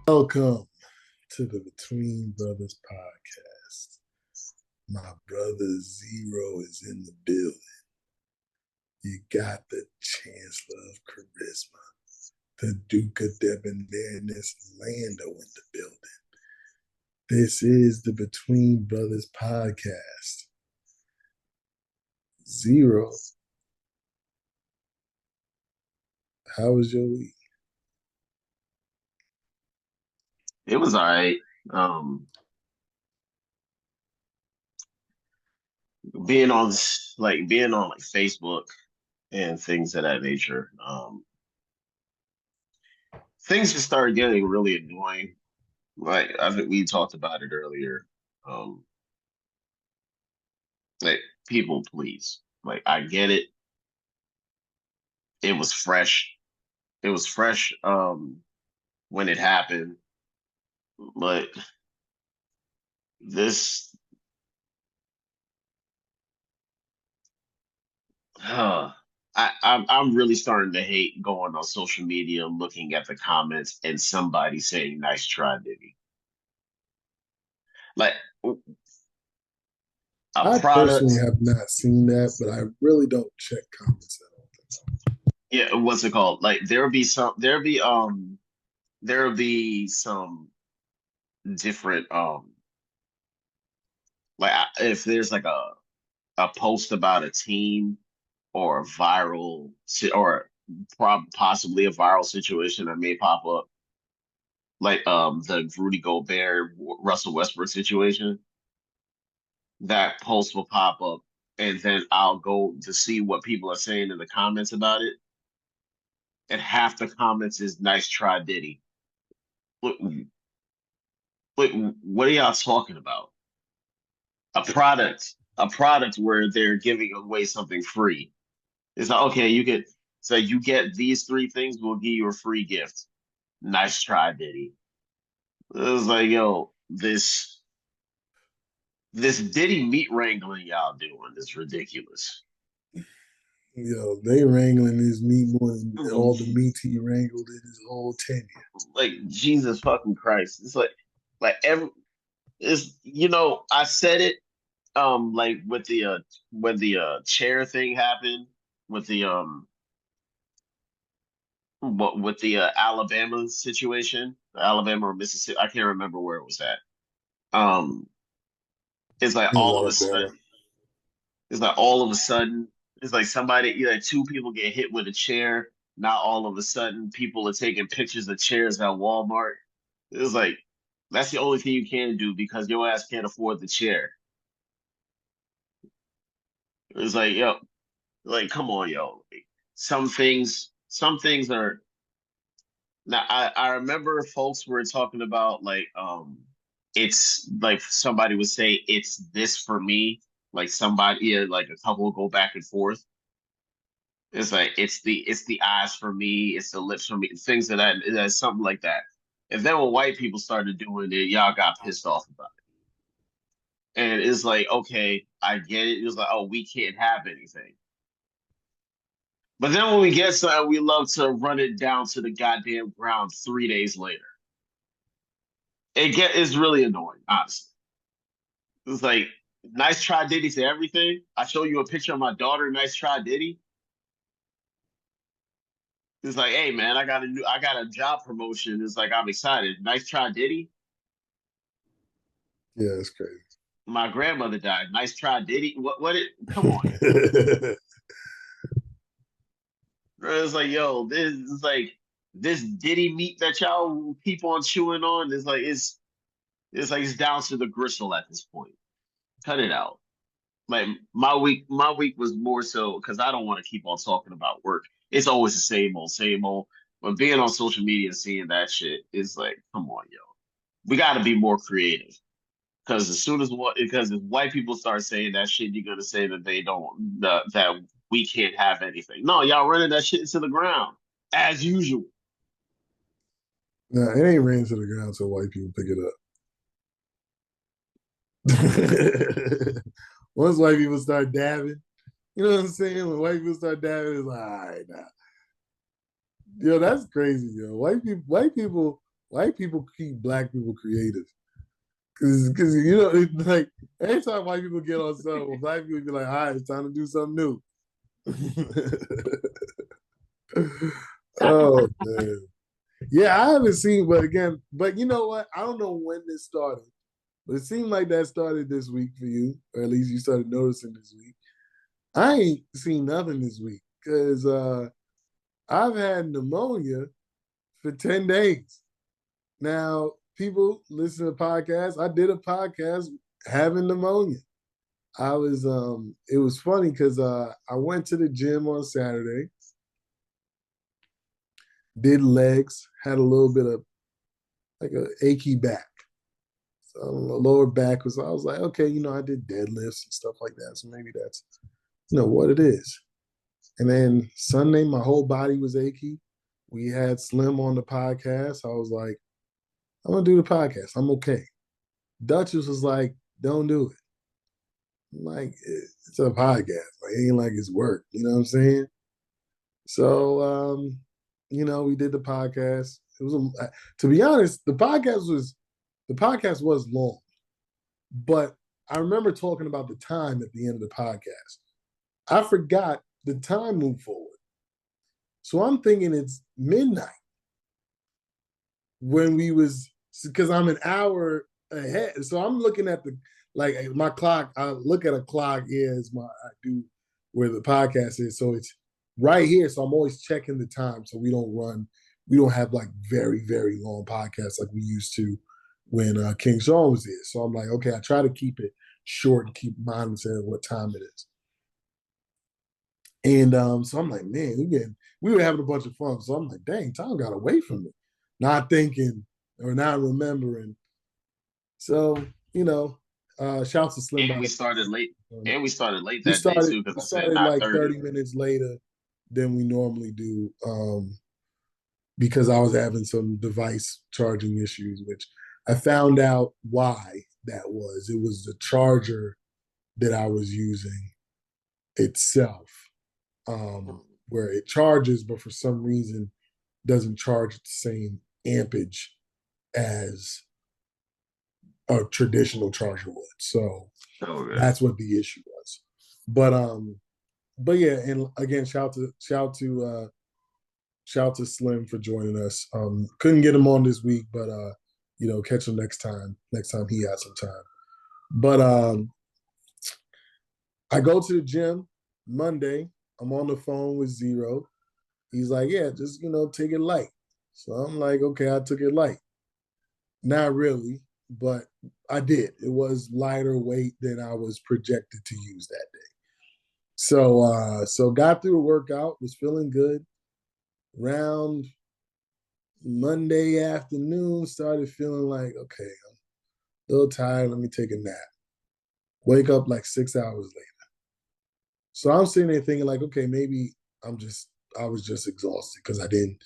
Welcome to the Between Brothers podcast. My brother Zero is in the building. You got the Chancellor of Charisma, the Duke of Debonairness, Lando in the building. This is the Between Brothers podcast. Zero, how was your week? It was all right. Um, being on Facebook and things of that nature. Things just started getting really annoying. Like I think we talked about it earlier. Um, like people, please. Like I get it. It was fresh. It was fresh when it happened, but this uh, I'm really starting to hate going on social media, looking at the comments, and somebody saying "nice try, Diddy." Like a I personally product. have not seen that, but I really don't check comments at all. Yeah, what's it called? Like there'll be some different if there's like a post about a team or a or possibly a viral situation that may pop up, like the Rudy Gobert Russell Westbrook situation. That post will pop up, and then I'll go to see what people are saying in the comments about it, and half the comments is "nice try, Diddy." What, what are y'all talking about? A product where they're giving away something free. It's like, okay, you get these three things, we'll give you a free gift. Nice try, Diddy. It was like, yo, this Diddy meat wrangling y'all doing is ridiculous. Yo, they wrangling his meat more than all the meat he wrangled in his whole tenure. Like Jesus fucking Christ. It's like every it's I said it like with the when the chair thing happened with the with the Alabama situation, Alabama or Mississippi, I can't remember where it was at. Um, it's like It was Alabama. all of a sudden, it's like two people get hit with a chair. Now all of a sudden, people are taking pictures of chairs at Walmart. It's like that's the only thing you can do because your ass can't afford the chair. It's like yo, like come on, yo. Like, some things are. Now I remember folks were talking about it's like somebody would say it's this for me. Like somebody, yeah, like a couple will go back and forth. It's like it's the eyes for me, it's the lips for me, things of that's something like that. And then when white people started doing it, y'all got pissed off about it. And it's like, okay, I get it. It was like, oh, we can't have anything. But then when we get something, we love to run it down to the goddamn ground 3 days later. It's really annoying, honestly. It's like nice try Diddy to everything. I show you a picture of my daughter, nice try Diddy. It's like, hey man, I got a job promotion. It's like I'm excited. Nice try Diddy. Yeah, it's crazy. My grandmother died. Nice try Diddy. What it come on, yo. It's like, yo, this is like this Diddy meat that y'all keep on chewing on is like it's like it's down to the gristle at this point. Cut it out. Like my week was more so because I don't want to keep on talking about work. It's always the same old, same old. But being on social media and seeing that shit is like, come on, yo. We got to be more creative. Because because if white people start saying that shit, you're gonna say that they don't that we can't have anything. No, y'all running that shit into the ground as usual. Nah, it ain't ran to the ground so white people pick it up. Once white people start dabbing, you know what I'm saying? When white people start dabbing, it's like, all right, nah. Yo, that's crazy, yo. White people white people keep black people creative. Because you know, it's like anytime white people get on something, black people be like, all right, it's time to do something new. Oh man. Yeah, I haven't seen, but again, but you know what? I don't know when this started, but it seemed like that started this week for you, or at least you started noticing this week. I ain't seen nothing this week because I've had pneumonia for 10 days. Now, people listen to podcasts. I did a podcast having pneumonia. It was funny because I went to the gym on Saturday, did legs, had a little bit of like a achy back. So lower back was, I was like, okay, I did deadlifts and stuff like that. So maybe that's, what it is. And then Sunday, my whole body was achy. We had Slim on the podcast. I was like, I'm gonna do the podcast. I'm okay. Duchess was like, don't do it. I'm like, it's a podcast. Like, it ain't like it's work. You know what I'm saying? So, we did the podcast. It was, to be honest, the podcast was long, but I remember talking about the time at the end of the podcast. I forgot the time moved forward. So I'm thinking it's midnight when we was, because I'm an hour ahead. So I'm looking at my clock. I look at a clock. I do where the podcast is. So it's right here. So I'm always checking the time so we don't have like very, very long podcasts like we used to when King Sean was here. So I'm like, okay, I try to keep it short and keep monitoring what time it is. And so I'm like, man, we were having a bunch of fun. So I'm like, dang, time got away from me. Not thinking or not remembering. So, shouts to Slim And by we the started late. way. And we started late We that day started too, we because I said started like 9:30. 30 minutes later than we normally do, because I was having some device charging issues, which I found out why that was. It was the charger that I was using itself, where it charges, but for some reason doesn't charge at the same ampage as a traditional charger would. So Okay. that's what the issue was. But yeah, and again, shout to Slim for joining us. Couldn't get him on this week, but catch him next time. Next time he has some time. But I go to the gym Monday. I'm on the phone with Zero. He's like, yeah, just take it light. So I'm like, okay, I took it light. Not really, but I did. It was lighter weight than I was projected to use that day. So got through the workout, was feeling good. Round Monday afternoon, started feeling like, okay, I'm a little tired. Let me take a nap. Wake up like 6 hours later. So I'm sitting there thinking like, okay, maybe I was just exhausted because I didn't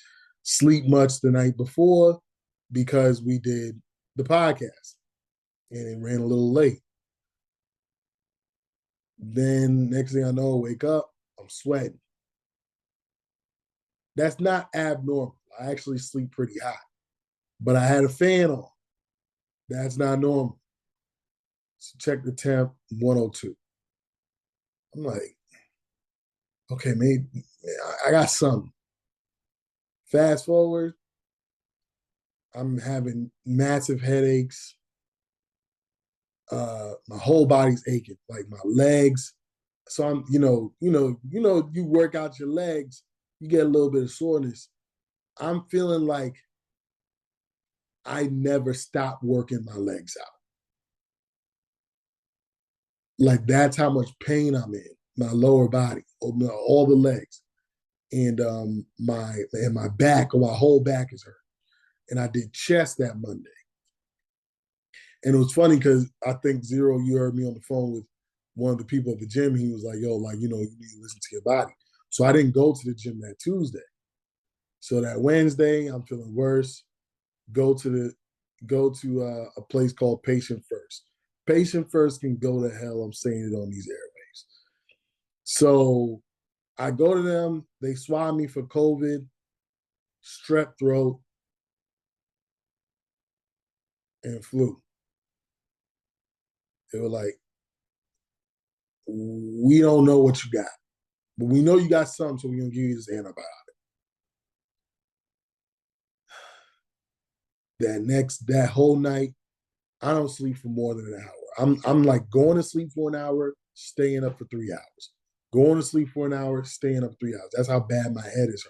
sleep much the night before because we did the podcast and it ran a little late. Then next thing I know, I wake up, I'm sweating. That's not abnormal. I actually sleep pretty hot, but I had a fan on. That's not normal. So check the temp, 102. I'm like, okay, maybe I got something. Fast forward, I'm having massive headaches. My whole body's aching, like my legs. So I'm, you work out your legs, you get a little bit of soreness. I'm feeling like I never stopped working my legs out. Like that's how much pain I'm in, my lower body, all the legs, and my back, or my whole back is hurt. And I did chest that Monday. And it was funny because I think Zero, you heard me on the phone with one of the people at the gym. He was like, yo, like, you need to listen to your body. So I didn't go to the gym that Tuesday. So that Wednesday, I'm feeling worse. Go to a place called Patient First. Patient First can go to hell. I'm saying it on these airwaves. So I go to them. They swab me for COVID, strep throat. and flu. They were like, we don't know what you got, but we know you got something, so we're gonna give you this antibiotic. That whole night, I don't sleep for more than an hour. I'm like going to sleep for an hour, staying up for 3 hours. Going to sleep for an hour, staying up 3 hours. That's how bad my head is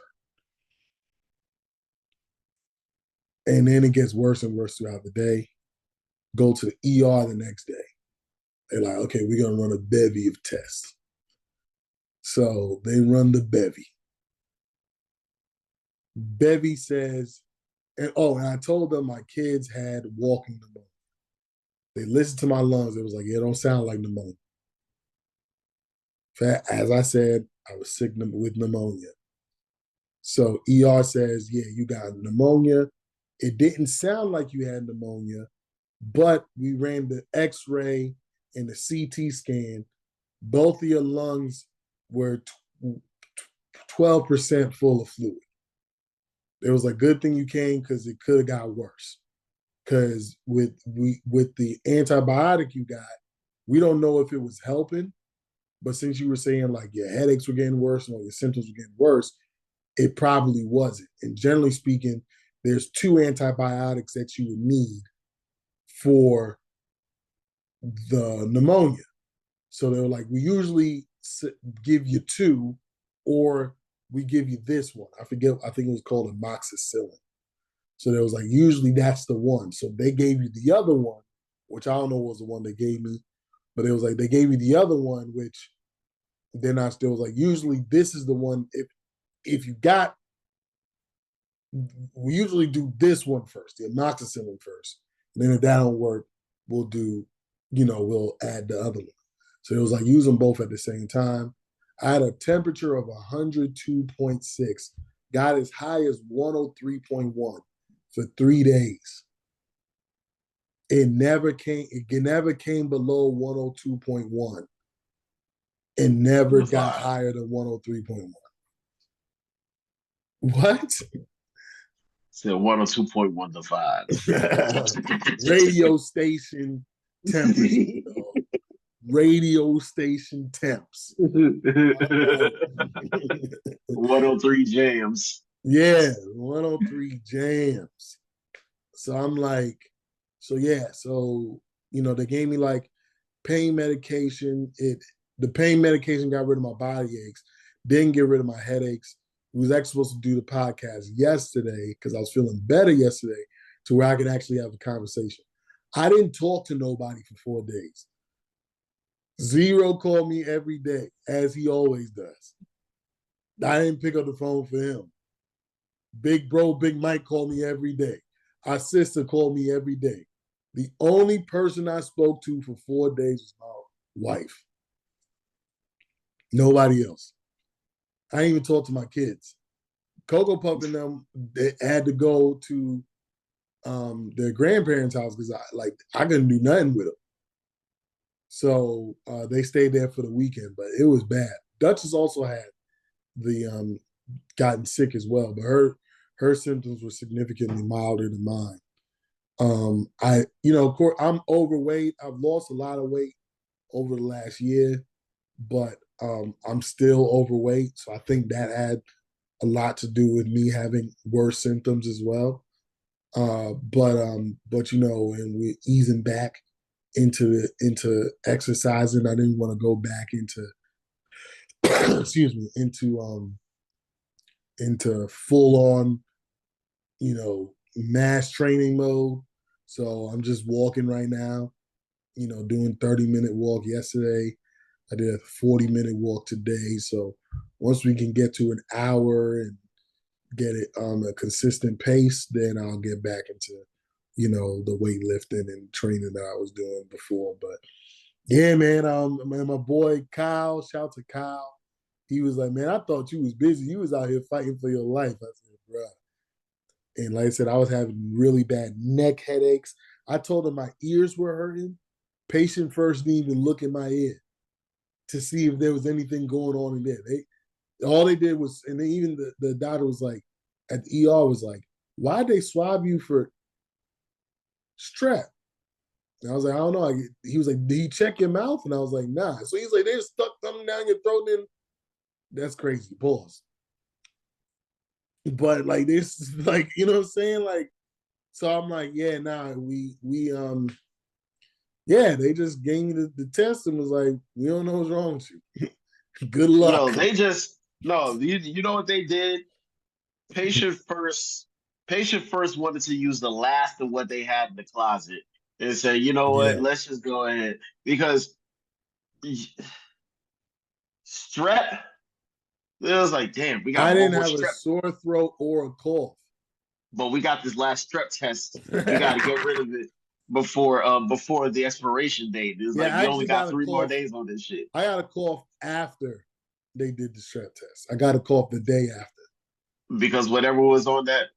hurt. And then it gets worse and worse throughout the day. Go to the ER the next day. They're like, okay, we're gonna run a bevy of tests. So they run the bevy. Bevy says, and I told them my kids had walking pneumonia. They listened to my lungs. It was like, yeah, it don't sound like pneumonia. As I said, I was sick with pneumonia. So ER says, yeah, you got pneumonia. It didn't sound like you had pneumonia, but we ran the X-ray and the CT scan. Both of your lungs were 12% full of fluid. It was a good thing you came because it could have got worse. Because with the antibiotic you got, we don't know if it was helping, but since you were saying like your headaches were getting worse and all your symptoms were getting worse, it probably wasn't. And generally speaking, there's 2 antibiotics that you would need for the pneumonia. So they were like, we usually give you 2, or we give you this one. I forget. I think it was called amoxicillin. So there was like, usually that's the one. So they gave you the other one, which I don't know was the one they gave me, but it was like they gave me the other one, which then I still was like, usually this is the one. If you got, we usually do this one first, the amoxicillin first. And then if that don't work, we'll do, we'll add the other one. So it was like use them both at the same time. I had a temperature of 102.6, got as high as 103.1 for 3 days. It never came below 102.1 and never got higher than 103.1. What? Said 102.1 to 5. Radio station temperature. Radio station temps. 103 jams. Yeah, 103 jams. So I'm like, they gave me like pain medication. The pain medication got rid of my body aches, didn't get rid of my headaches. We was actually supposed to do the podcast yesterday because I was feeling better yesterday to where I could actually have a conversation. I didn't talk to nobody for 4 days. Zero called me every day, as he always does. I didn't pick up the phone for him. Big bro, Big Mike called me every day. Our sister called me every day. The only person I spoke to for 4 days was my wife. Nobody else. I didn't even talk to my kids. Coco Puff and them, they had to go to their grandparents' house because I couldn't do nothing with them. So they stayed there for the weekend, but it was bad. Duchess also had the gotten sick as well, but her symptoms were significantly milder than mine. Of course, I'm overweight. I've lost a lot of weight over the last year, but I'm still overweight. So I think that had a lot to do with me having worse symptoms as well. But and we're easing back into exercising. I didn't want to go back into excuse me, into full on, mass training mode. So I'm just walking right now, doing 30-minute walk yesterday. I did a 40-minute walk today. So once we can get to an hour and get it a consistent pace, then I'll get back into, the weightlifting and training that I was doing before. But yeah, man, my boy Kyle, shout out to Kyle. He was like, man, I thought you was busy. You was out here fighting for your life. I said, bro. And like I said, I was having really bad neck headaches. I told him my ears were hurting. Patient first didn't even look in my ear to see if there was anything going on in there. All they did was, and then even the doctor was like, at the ER was like, why'd they swab you for strep. And I was like, I don't know. He was like, did he check your mouth? And I was like, nah. So he's like, they just stuck something down your throat. Then that's crazy. Pause. But like this, like you know what I'm saying? Like, so I'm like, yeah, nah. Yeah, they just gave me the test and was like, we don't know what's wrong with you. Good Yo, luck. they just no. You know what they did? Patient first. Patient first wanted to use the last of what they had in the closet and say, you know what? Yeah, Let's just go ahead because strep. It was like, damn, we I got one didn't more have a strep, sore throat or a cough. but we got this last strep test. We got to get rid of it before the expiration date. It's Yeah, like I we only actually got got a 3 more cough. days on this shit I got a cough after they did the strep test. I got a cough the day after. because whatever was on that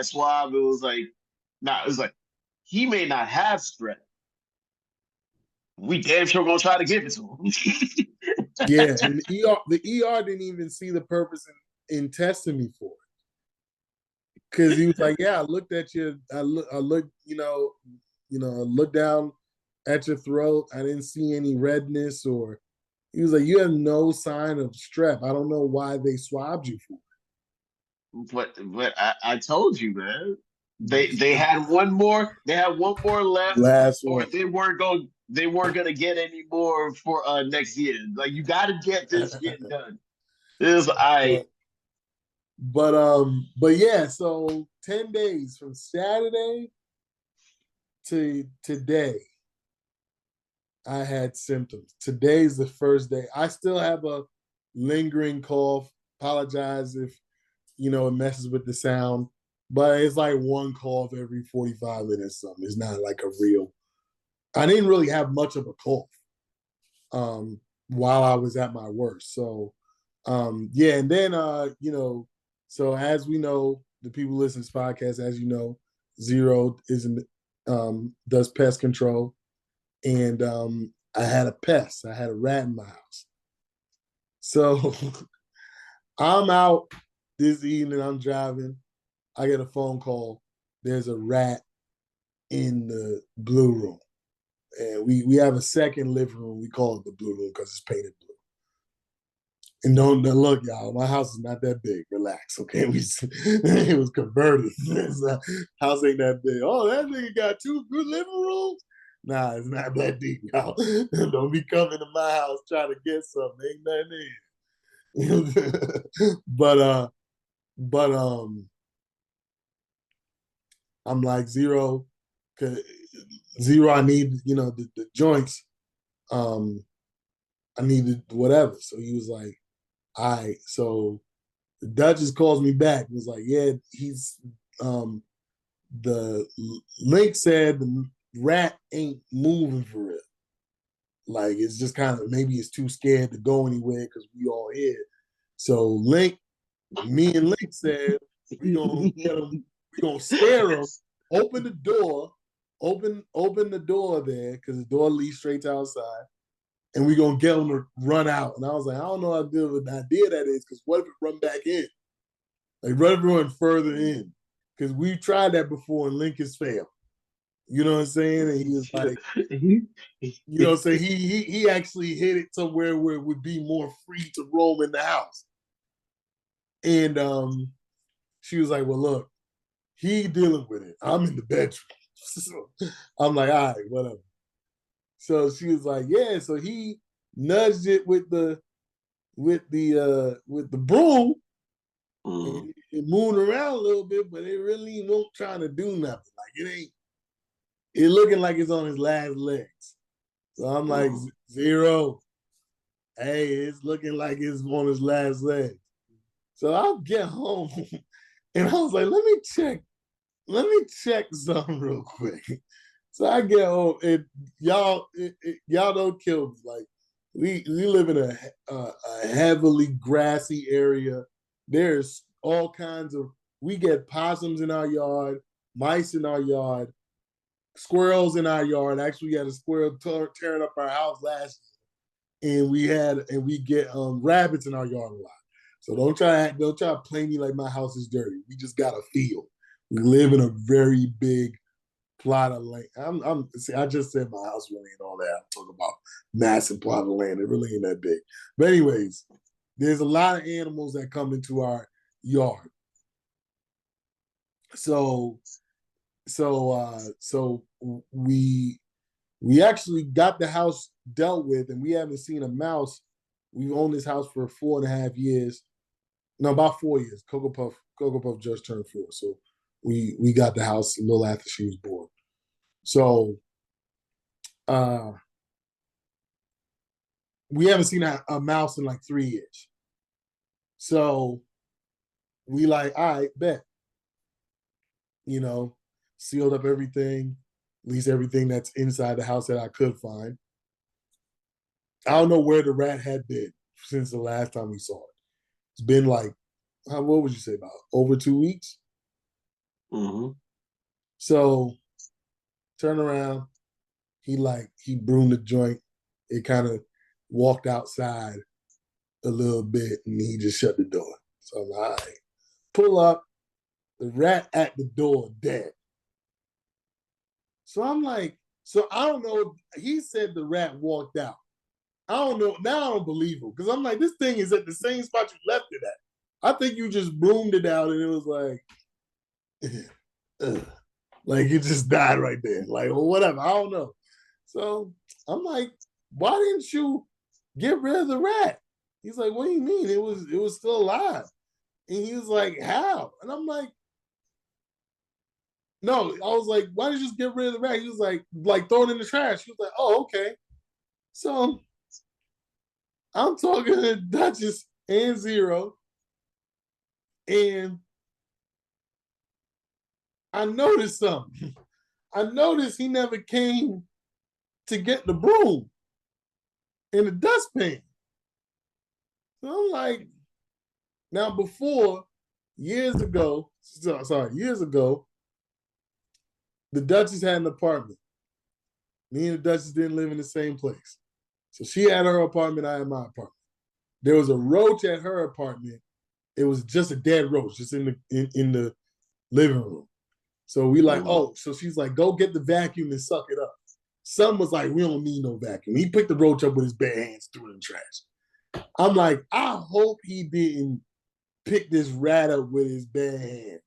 swab, it was like, nah, it was like he may not have strep. We damn sure gonna try to give it to him. Yeah, and the ER didn't even see the purpose in testing me for it because he was like, "Yeah, I looked at you. I looked, I looked down at your throat. I didn't see any redness or." He was like, "You have no sign of strep. I don't know why they swabbed you for But I told you, man. They it." had one more. They had one more left, Last or one. they weren't gonna get any more for next year. Like you got to get this shit done. It was I. But yeah, so 10 days from Saturday to today, I had symptoms. Today's the first day. I still have a lingering cough. Apologize if it messes with the sound, but it's like one cough every 45 minutes. Something. It's not like a real. I didn't really have much of a cough while I was at my worst. So yeah, and then so as we know, the people listen to this podcast, as you know, Zero isn't does pest control, and I had a pest. I had a rat in my house. So I'm out this evening. I'm driving. I get a phone call. There's a rat in the blue room, and we have a second living room. We call it the blue room because it's painted blue. And don't look, y'all. My house is not that big. Relax, okay? It was converted. House ain't that big. Oh, that nigga got two good living rooms. Nah, it's not that deep, y'all. Don't be coming to my house trying to get something. Ain't nothing in. but I'm like Zero, Zero. I need the joints. Um, I needed whatever. So he was like, all right. So the Duchess calls me back and was like, yeah, he's the link said the rat ain't moving for real. Like it's just kind of maybe it's too scared to go anywhere because we all here. So me and Link said we gonna get him, we gonna scare him, open the door, open the door there because the door leads straight to outside, and we gonna get him to run out. And I was like, I don't know how good of an idea that is because what if it run back in? Like run everyone further in. Because we've tried that before and Link has failed. You know what I'm saying? And he was like, you know what I'm saying? He actually hit it somewhere where it would be more free to roam in the house. And she was like, well, look, he dealing with it. I'm in the bedroom. So I'm like, all right, whatever. So she was like, yeah. So he nudged it with the broom and it moved around a little bit, but it really won't trying to do nothing. Like it ain't. It looking like it's on his last legs. So I'm like, Zero. Hey, it's looking like it's on his last legs. So I'll get home and I was like, let me check something real quick. So I get home and y'all don't kill me. Like we live in a heavily grassy area. There's all kinds of we get possums in our yard, mice in our yard, squirrels in our yard. Actually, we had a squirrel tearing up our house last year, and we get rabbits in our yard a lot. So don't try to play me like my house is dirty. We just got a field. We live in a very big plot of land. See, I just said my house really ain't all that. I'm talking about massive plot of land. It really ain't that big. But anyways, there's a lot of animals that come into our yard. So so we actually got the house dealt with, and we haven't seen a mouse. We've owned this house for 4.5 years. No, about 4 years. Cocoa Puff just turned 4, so we got the house a little after she was born. So uh we haven't seen a mouse in like 3 years. So we like, all right, bet. You know, sealed up everything, at least everything that's inside the house that I could find. I don't know where the rat had been since the last time we saw it. It's been like, what would you say, about over 2 weeks? Mm-hmm. So turn around, he broomed the joint. It kind of walked outside a little bit, and he just shut the door. So I'm like, all right, pull up, the rat at the door dead. So I'm like, so I don't know. He said the rat walked out. I don't know. Now I don't believe him, because I'm like, this thing is at the same spot you left it at. I think you just broomed it out and it was like, like it just died right there. Like, well, whatever. I don't know. So I'm like, why didn't you get rid of the rat? He's like, what do you mean? It was still alive. And he was like, how? And I'm like, no. I was like, why did you just get rid of the rat? He was like throw it in the trash. He was like, oh, okay. So I'm talking to Duchess and Zero, and I noticed something. I noticed he never came to get the broom in the dustpan. So I'm like, now before, years ago, the Duchess had an apartment. Me and the Duchess didn't live in the same place. So she had her apartment, I had my apartment. There was a roach at her apartment. It was just a dead roach, just in the living room. So we like, oh, so she's like, go get the vacuum and suck it up. Son was like, we don't need no vacuum. He picked the roach up with his bare hands, threw it in the trash. I'm like, I hope he didn't pick this rat up with his bare hand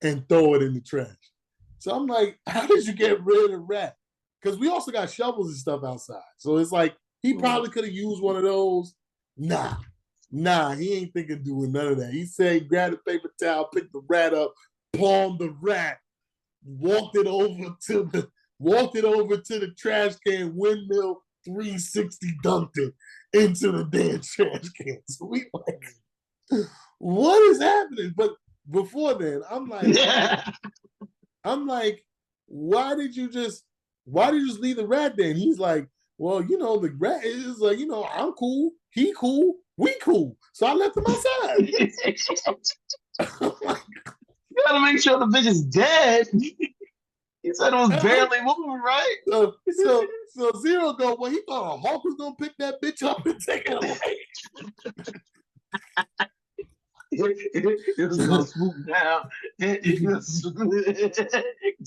and throw it in the trash. So I'm like, how did you get rid of the rat? Because we also got shovels and stuff outside. So it's like, he probably could have used one of those. Nah, he ain't thinking doing none of that. He said, grab the paper towel, picked the rat up, palmed the rat, walked it over to the trash can, windmill 360 dunked it into the damn trash can. So we like, what is happening? But before then, I'm like, why did you just leave the rat there? And he's like, well, the rat is like, I'm cool, he cool, we cool. So I left him outside. You gotta make sure the bitch is dead. He said it was barely moving, right? So Zero go, well, he thought a hawk was gonna pick that bitch up and take it away. It was gonna swoop down and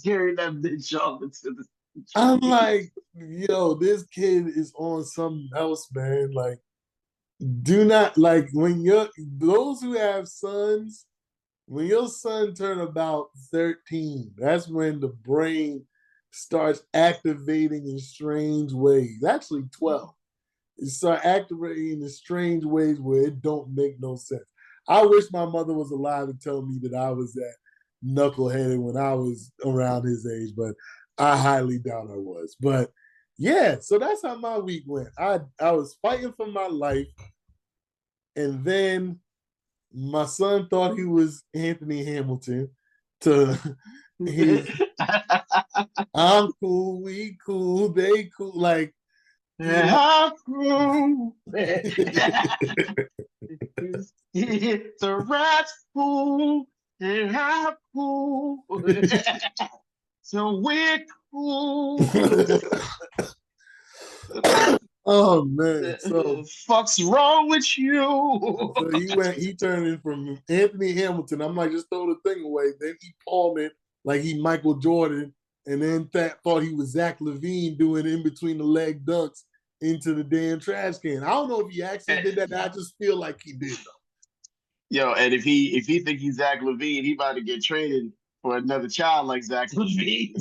carry that bitch off into the. I'm like, yo, this kid is on something else, man. Like, do not, like, those who have sons, when your son turn about 13, that's when the brain starts activating in strange ways. Actually, 12. It start activating in strange ways where it don't make no sense. I wish my mother was alive to tell me that I was that knuckleheaded when I was around his age, but I highly doubt I was. But yeah, so that's how my week went. I was fighting for my life, and then my son thought he was Anthony Hamilton. I'm cool, we cool, they cool. Like, I'm cool. The rat's cool, and I'm cool. So we're cool. Oh man! So fuck's wrong with you? So he turned in from Anthony Hamilton. I'm like, just throw the thing away. Then he palmed it like he Michael Jordan and then thought he was Zach LaVine doing in between the leg dunks into the damn trash can. I don't know if he actually did that. I just feel like he did though. Yo, and if he think he's Zach LaVine, he about to get traded for another child like Zach LaVine.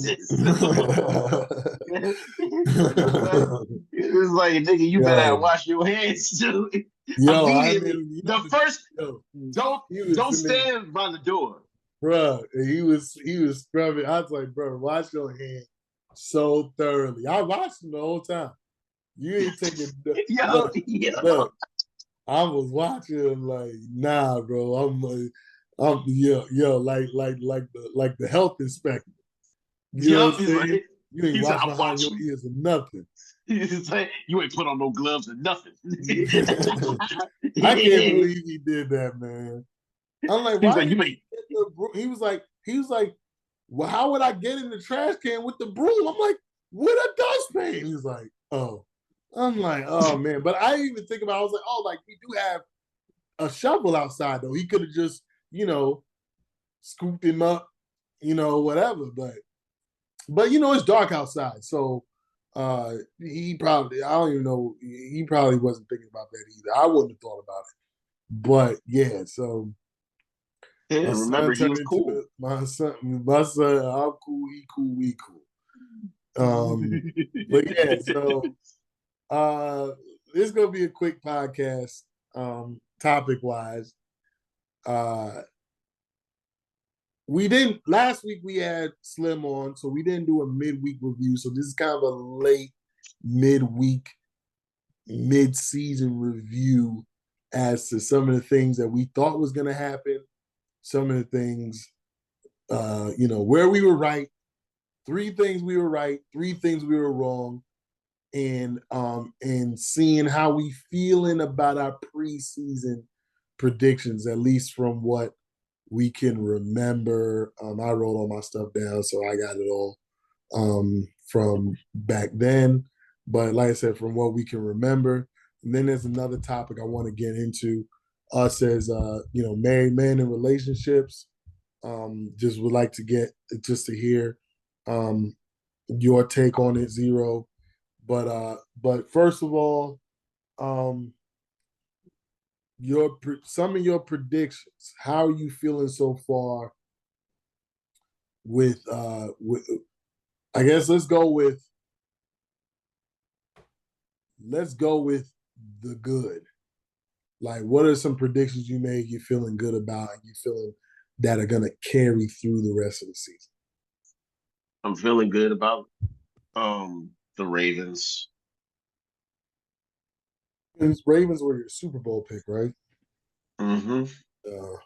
It's like, nigga, you better Yo, wash your hands too. yo, I Immediately. mean, The first yo, don't he was don't in there, stand by the door. bro. He was scrubbing. I was like, bro, wash your hands so thoroughly. I watched him the whole time. You ain't taking Yo, look, yo. look. I was watching like, nah, bro. I'm like the health inspector. You know what Yup, I'm he's saying? like You ain't he said, wash I'm behind your watching. ears or nothing. He's like, you ain't put on no gloves or nothing. I can't believe he did that, man. I'm like, He's why like, did you ain't. he was like, well, how would I get in the trash can with the broom? I'm like, with a dustpan. He's like, oh. I'm like, oh man. But I didn't even think about it. I was like, oh, like we do have a shovel outside though. He could have just, scooped him up, whatever. But it's dark outside. So he probably I don't even know, he probably wasn't thinking about that either. I wouldn't have thought about it. But yeah, so Yeah, my remember son he turned was into cool. my son, I'm cool, he cool, we cool. But yeah, so this is gonna be a quick podcast, topic wise. Uh we didn't last week we had Slim on, so we didn't do a midweek review. So this is kind of a late midweek, mid-season review as to some of the things that we thought was gonna happen, some of the things where we were right, three things we were right, three things we were wrong, and seeing how we feeling about our preseason predictions, at least from what we can remember. I wrote all my stuff down, so I got it all from back then. But like I said, from what we can remember. And then there's another topic I want to get into. Us as married men in relationships. Just would like to get just to hear your take on it, Zero. But first of all, um, some of your predictions. How are you feeling so far with I guess let's go with the good. Like, what are some predictions you made you feeling good about and you feeling that are gonna carry through the rest of the season? I'm feeling good about the Ravens. Ravens were your Super Bowl pick, right? Hmm. Uh,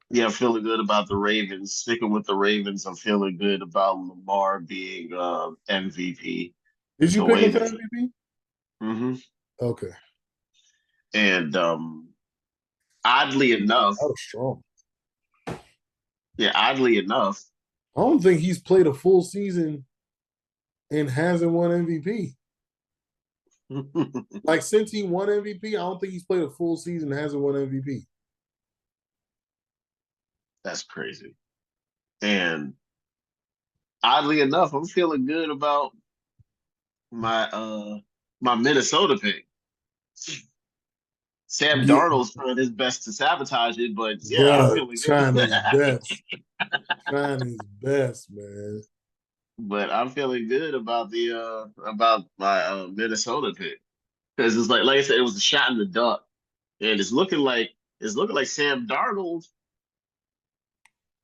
Yeah, I'm feeling good about the Ravens. Sticking with the Ravens, I'm feeling good about Lamar being MVP. did you The pick way him for that, MVP? hmm Okay, and oddly enough, that was strong. yeah, oddly enough, I don't think he's played a full season and hasn't won MVP. Like since he won MVP, I don't think he's played a full season and hasn't won MVP. that's crazy. And oddly enough, I'm feeling good about my my Minnesota pick. Sam Yeah, Darnold's trying his best to sabotage it, but yeah, I'm bruh, feeling good. trying his best, trying his best, man. But I'm feeling good about my Minnesota pick because it's like I said, it was a shot in the dark, and it's looking like Sam Darnold.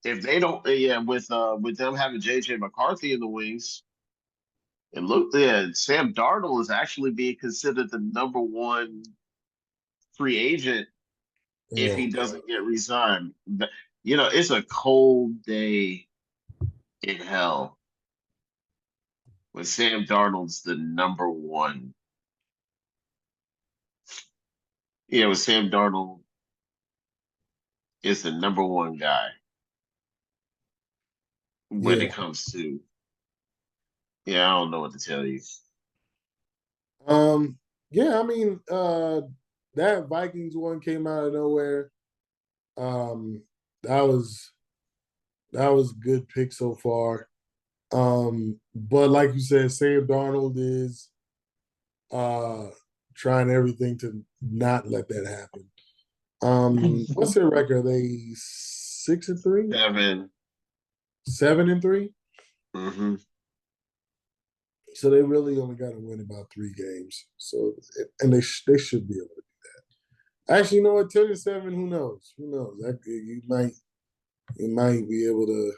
If they don't, yeah, with them having JJ McCarthy in the wings, and look, yeah, Sam Darnold is actually being considered the number one free agent if Oh he god, doesn't get resigned. It's a cold day in hell when Sam Darnold's the number one. Yeah, when Sam Darnold is the number one guy when it yeah. comes to, yeah, I don't know what to tell you. Yeah, I mean, that Vikings one came out of nowhere. Um, that was that was a good pick so far. But like you said, Sam Darnold is uh trying everything to not let that happen. What's their record? Are they 6-3? 7. 7-3? Mm-hmm. So they really only got to win about 3 games. So and they should be able to. Actually, you know what? 10-7. Who knows? Who knows? You might be able to.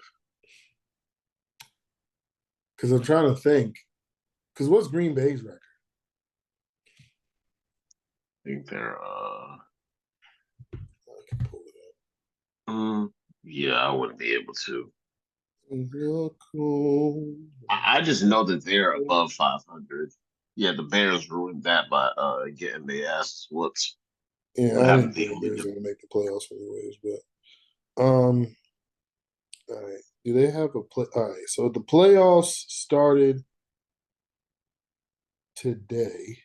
Because I'm trying to think. Because what's Green Bay's record? I think they're I can pull it up. yeah, I wouldn't be able to. You're cool. I just know that they're above 500. Yeah, the Bears ruined that by getting their ass whooped. Yeah, But I having didn't the think the only Bears div- were gonna make the playoffs anyways. But all right. Do they have a play? All right. So the playoffs started today.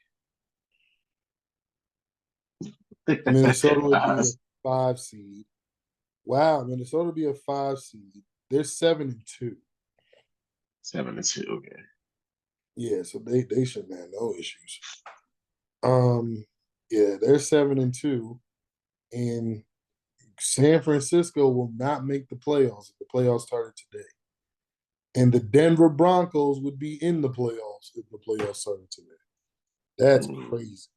Minnesota would be a 5 seed. Wow, Minnesota would be a 5 seed. They're 7-2. 7-2. Okay. Yeah, so they shouldn't have no issues. Um, yeah, they're 7-2, and San Francisco will not make the playoffs if the playoffs started today. And the Denver Broncos would be in the playoffs if the playoffs started today. That's Mm. crazy.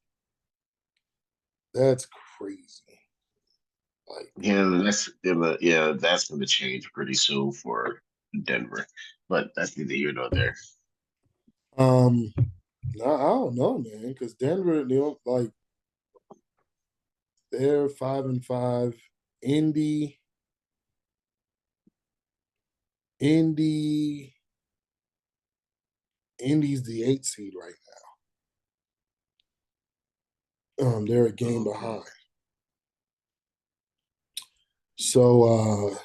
That's crazy. Like, Yeah, that's gonna change pretty soon for Denver. But that's neither here nor there. um, I don't know, man, because Denver, they don't like they're 5-5. Indy, Indy, Indy's the 8 seed right now. They're a game Okay. behind. So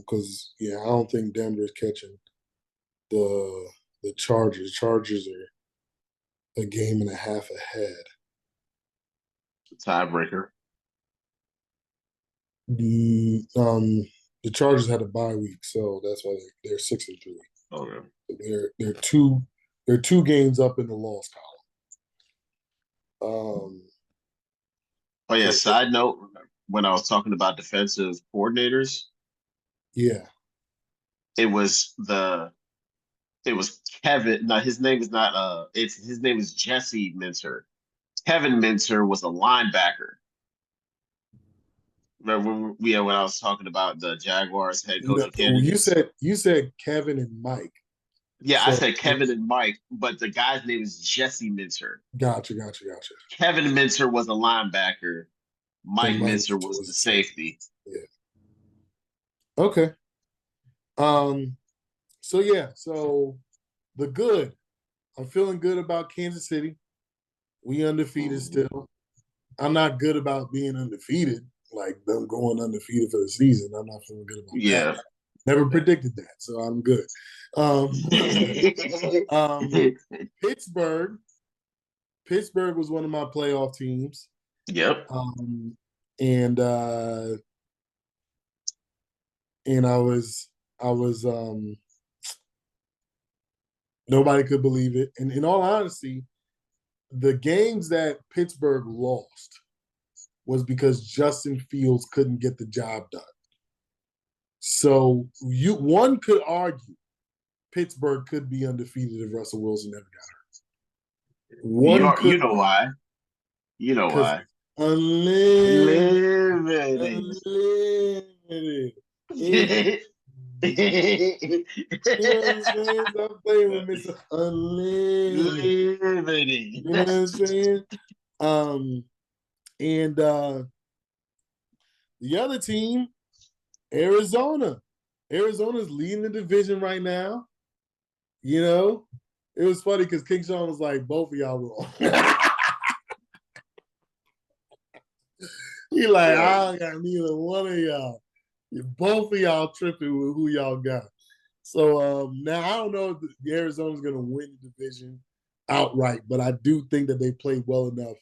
because yeah, I don't think Denver's catching the Chargers. Chargers are a game and a half ahead. Tiebreaker. The Chargers had a bye week, so that's why they're 6-3. Okay. They're two games up in the loss column. Oh yeah, So side note, when I was talking about defensive coordinators, yeah, it was Kevin. No, his name is not it's his name is Jesse Minter. Kevin Minter was a linebacker. Remember when I was talking about the Jaguars head no, coaching you candidates? said Kevin and Mike. Yeah, I So said Kevin and Mike, but the guy's name is Jesse Minter. gotcha. Kevin Minter was a linebacker. And Mike Mike Minter was was the the safety. safety. Yeah. Okay. Um. So yeah. So the good. I'm feeling good about Kansas City. We undefeated Mhm. still. I'm not good about being undefeated, like them going undefeated for the season. I'm not feeling good about that. Yeah. Never predicted that, so I'm good. Um, um, Pittsburgh. Pittsburgh was one of my playoff teams, Yep. um, and and I was nobody could believe it. And in all honesty, the games that Pittsburgh lost was because Justin Fields couldn't get the job done. So one could argue Pittsburgh could be undefeated if Russell Wilson never got hurt. One You could know why? You know because why? unlimited, Limited. unlimited. Injury. You know what I'm saying? So I'm playing with Mr. Unlimited. Limited. You know what I'm saying? Um, and the other team, Arizona. Arizona's leading the division right now. You know, it was funny because King Sean was like, both of y'all wrong. He like, Yo, I don't got neither one of y'all. Both of y'all tripping with who y'all got. So now I don't know if the Arizona's going to win the division outright, but I do think that they played well enough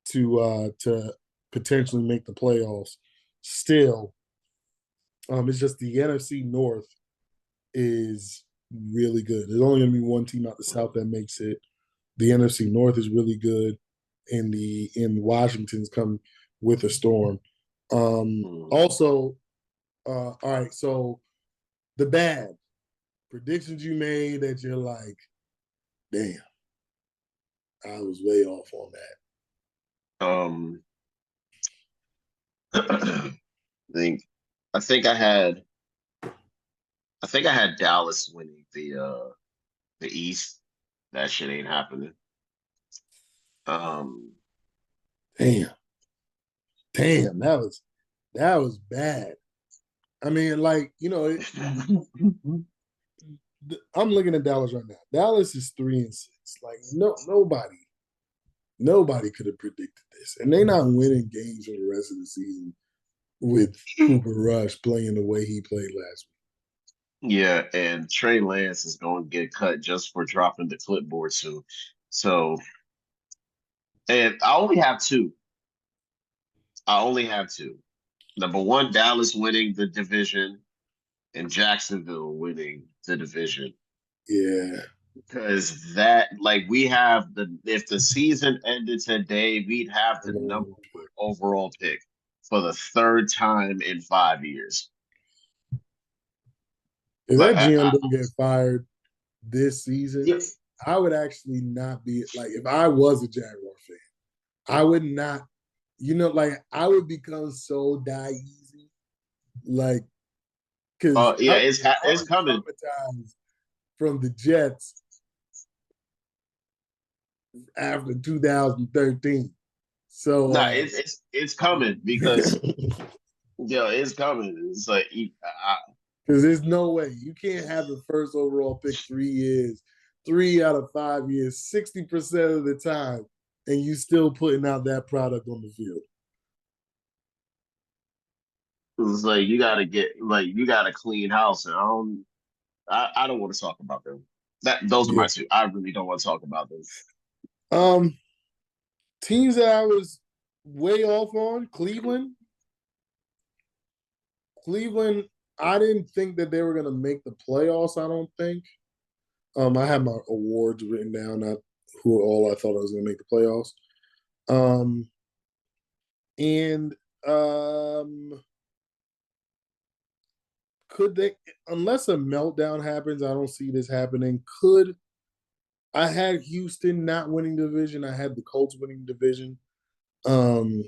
to potentially make the playoffs. Still, it's just the NFC North is really good. There's only going to be one team out the South that makes it. The NFC North is really good, and the in Washington's come with a storm. Mm. Also, all right. So the bad predictions you made that you're like, damn, I was way off on that. Um, I think I think I had Dallas winning the East. That shit ain't happening. Um, Damn, damn, that was bad. I mean, like I'm looking at Dallas right now. Dallas is 3-6. Like nobody could have predicted this, and they're not winning games for the rest of the season with Cooper Rush playing the way he played last yeah, and Trey Lance is going to get cut just for dropping the clipboard soon. So, and I only have two. I only have two. Number one, Dallas winning the division, and Jacksonville winning the division. week. Yeah, Because that, like, we have if the season ended today, we'd have the number overall one pick. overall pick for the third time in 5 years. If Like, that GM don't get fired this season, yeah, I would actually not be like if I was a Jaguar fan, I would not. Like I would become so die easy, like because yeah, I it's was coming. traumatized from the Jets after 2013. No, So it's coming because it's coming. It's like because there's no way you can't have the first overall pick 3 years, 3 out of 5 years, 60% of the time, and you still putting out that product on the field. it's like you gotta clean house, and I don't want to talk about them. Those are Yeah. my two. I really don't want to talk about them. Um, Teams that I was way off on, Cleveland. Cleveland, I didn't think that they were gonna make the playoffs, I don't think. I had my awards written down, not who all I thought I was gonna make the playoffs. Um, and could they, unless a meltdown happens, I don't see this happening. Could I had Houston not winning division, I had the Colts winning division. Um,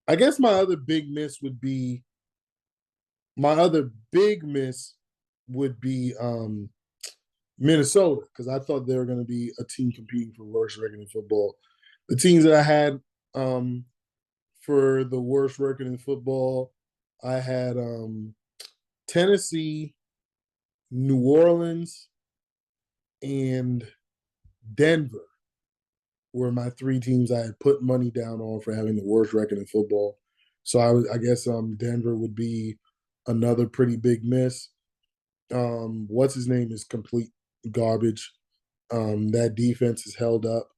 I guess my other big miss would be Minnesota, because I thought they were going to be a team competing for worst record in football. The teams that I had for the worst record in football, I had Tennessee, New Orleans, and Denver were my three teams I had put money down on for having the worst record in football. So I guess Denver would be another pretty big miss. What's his name is complete garbage. That defense has held up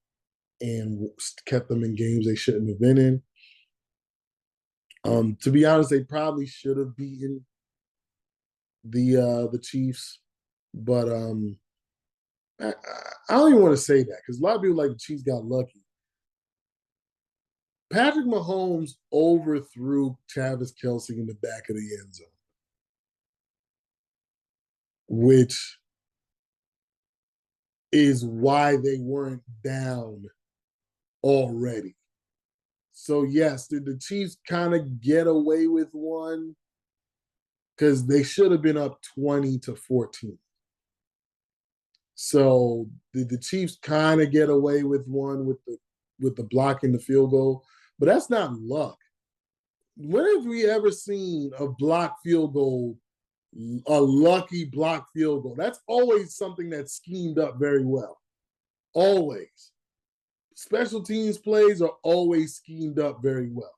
and kept them in games they shouldn't have been in. To be honest, they probably should have beaten the Chiefs, but I don't even want to say that because a lot of people like the Chiefs got lucky. Patrick Mahomes overthrew Travis Kelce in the back of the end zone, which is why they weren't down already. So yes, did the Chiefs kind of get away with one? Because they should have been up 20-14. So did the Chiefs kind of get away with one with the block in the field goal? But that's not luck. When have we ever seen a block field goal, a lucky block field goal? That's always something that's schemed up very well. Always. Special teams plays are always schemed up very well.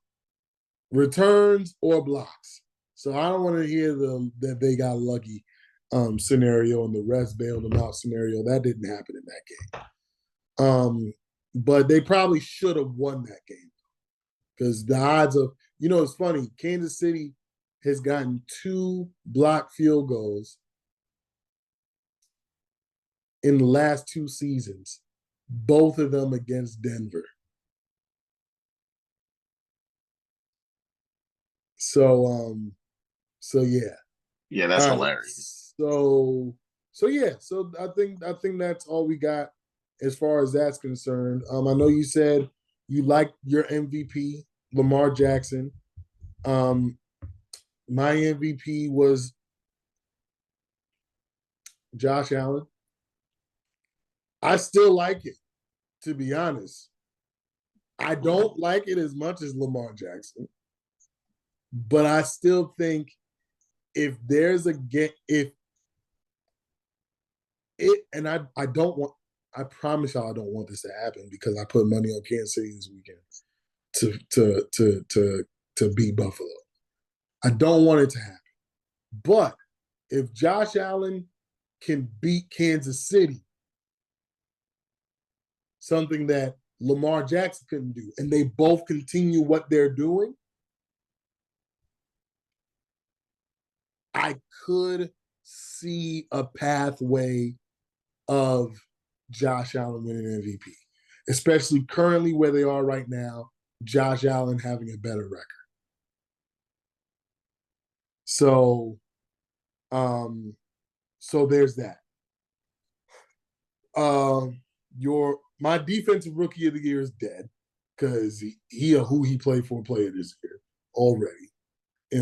Returns or blocks. So I don't want to hear that they got lucky scenario and the refs bailed them out scenario. That didn't happen in that game. But they probably should have won that game because the odds of, it's funny, Kansas City has gotten two block field goals in the last 2 seasons, both of them against Denver. So so yeah. Yeah, that's All right. hilarious. So yeah, so I think that's all we got as far as that's concerned. I know you said you like your MVP, Lamar Jackson. Um my MVP was Josh Allen. I still like it, to be honest. I don't like it as much as Lamar Jackson, but I still think if there's a get if it and I don't want I promise y'all I don't want this to happen because I put money on Kansas City this weekend to beat Buffalo. I don't want it to happen. But if Josh Allen can beat Kansas City, something that Lamar Jackson couldn't do, and they both continue what they're doing, I could see a pathway of Josh Allen winning MVP, especially currently where they are right now, Josh Allen having a better record. So, um, so there's that. Your my defensive rookie of the year is dead because he a who he played for player this year already.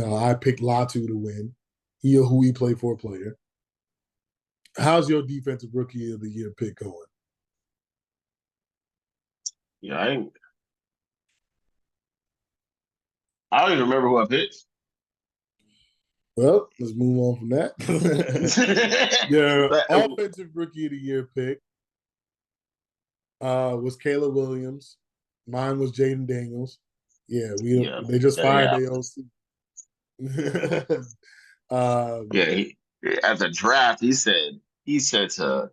I picked Latu to win. He a who he played for player. How's your defensive rookie of the year pick going? Yeah, I don't even remember who I picked. Well, let's move on from that. Your But, offensive rookie of the year pick was Caleb Williams. Mine was Jaden Daniels. Yeah, yeah, they just fired yeah, the OC. yeah. At the draft, he said to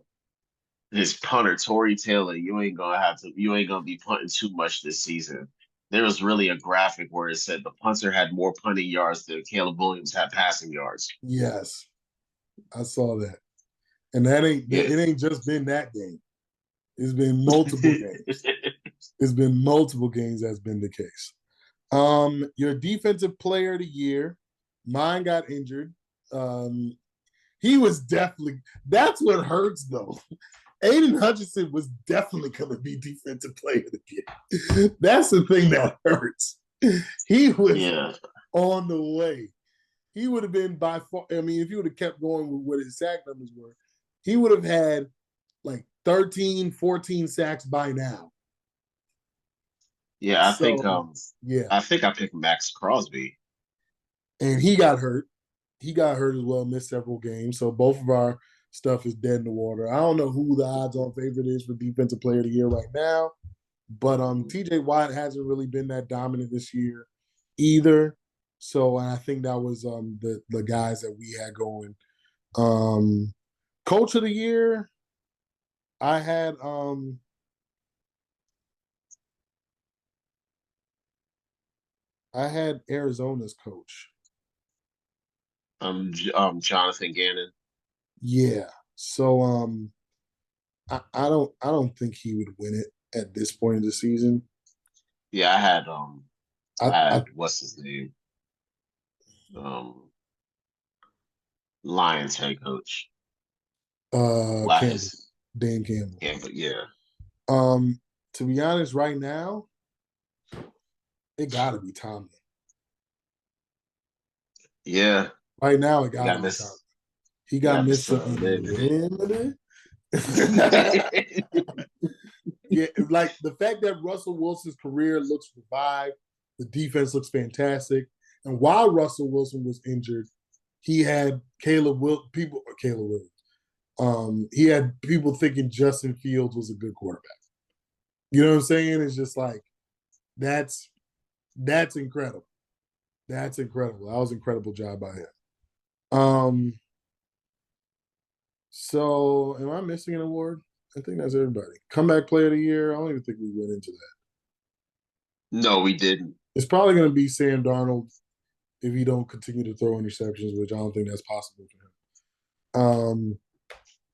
his punter Tory Taylor, you ain't gonna be punting too much this season. There was really a graphic where it said the punter had more punting yards than Caleb Williams had passing yards. Yes, I saw that, and that ain't Yeah. it. Ain't just been that game. It's been multiple games. It's been multiple games that's been the case. Your defensive player of the year, mine got injured. Um, he was definitely that's what hurts though. Aiden Hutchinson was definitely going to be defensive player of the year. That's the thing that hurts. He was Yeah. on the way. He would have been by far. I mean, if he would have kept going with what his sack numbers were, he would have had like 13, 14 sacks by now. Yeah, So, yeah. I think I picked Max Crosby. And he got hurt. He got hurt as well, missed several games. So both of our stuff is dead in the water. I don't know who the odds on favorite is for defensive player of the year right now, but TJ Watt hasn't really been that dominant this year either. So I think that was the guys that we had going. Coach of the year, I had Arizona's coach. Jonathan Gannon. Yeah. So I don't think he would win it at this point in the season. Yeah, I, I I had what's his name? Um, Lions head coach. Why Campbell, his Dan Campbell. yeah, but yeah. Um, to be honest, right now, it gotta be Tomlin. Yeah. Right now, it He gotta got be Tomlin. Miss He he got got Mr. Mr. Unlimited. Unlimited. Yeah, like the fact that Russell Wilson's career looks revived, the defense looks fantastic, and while Russell Wilson was injured, he had Caleb Williams. He had people thinking Justin Fields was a good quarterback. You know what I'm saying? It's just like that's that's incredible. That's incredible. That was an incredible job by him. Um, so am I missing an award? I think that's everybody. Comeback player of the year. I don't even think we went into that. No, we didn't. It's probably going to be Sam Darnold if he don't continue to throw interceptions, which I don't think that's possible for him.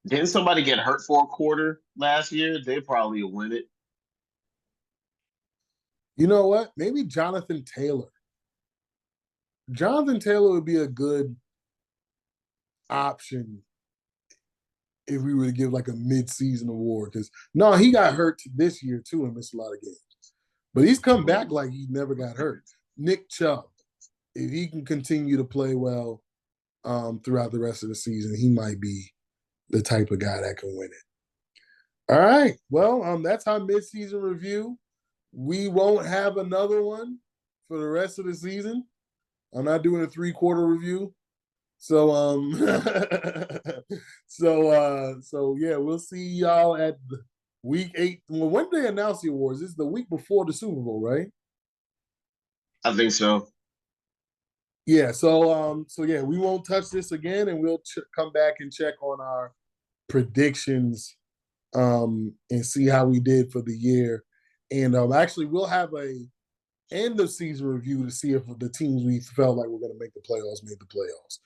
Didn't somebody get hurt for a quarter last year? They probably win it. You know what? Maybe Jonathan Taylor. Jonathan Taylor would be a good option if we were to give like a mid-season award. Because no, he got hurt this year too and missed a lot of games. But he's come back like he never got hurt. Nick Chubb, if he can continue to play well throughout the rest of the season, he might be the type of guy that can win it. All right. Well, that's our mid-season review. We won't have another one for the rest of the season. I'm not doing a 3-quarter review. So so yeah, we'll see y'all at week 8. Well, when do they announce the awards? This is the week before the Super Bowl, right? I think so. Yeah, so yeah, we won't touch this again, and we'll come back and check on our predictions and see how we did for the year. And actually, we'll have a end of season review to see if the teams we felt like were going to make the playoffs made the playoffs,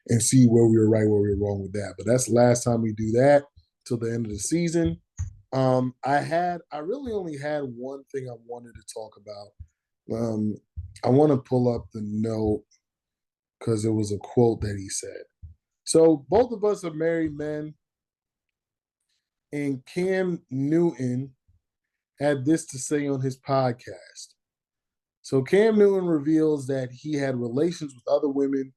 and see where we were right, where we were wrong with that. But that's the last time we do that till the end of the season. I really only had one thing I wanted to talk about. I want to pull up the note because it was a quote that he said. So both of us are married men, and Cam Newton had this to say on his podcast. So Cam Newton reveals that he had relations with other women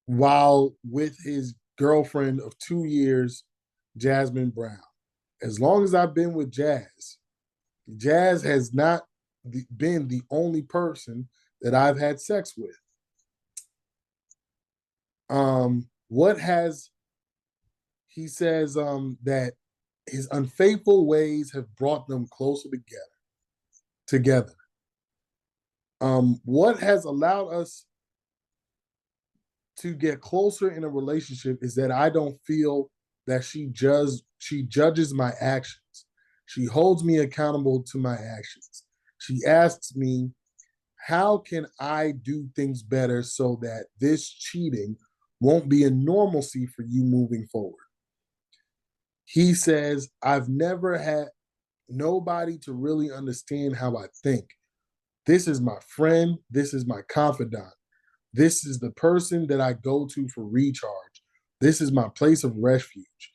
while with his girlfriend of 2 years, Jasmine Brown. As long as I've been with Jazz has not been the only person that I've had sex with. What has he says that his unfaithful ways have brought them closer together. What has allowed us to get closer in a relationship is that I don't feel that she judges my actions. She holds me accountable to my actions. She asks me, how can I do things better so that this cheating won't be a normalcy for you moving forward? He says, I've never had nobody to really understand how I think. This is my friend. This is my confidant. This is the person that I go to for recharge. This is my place of refuge.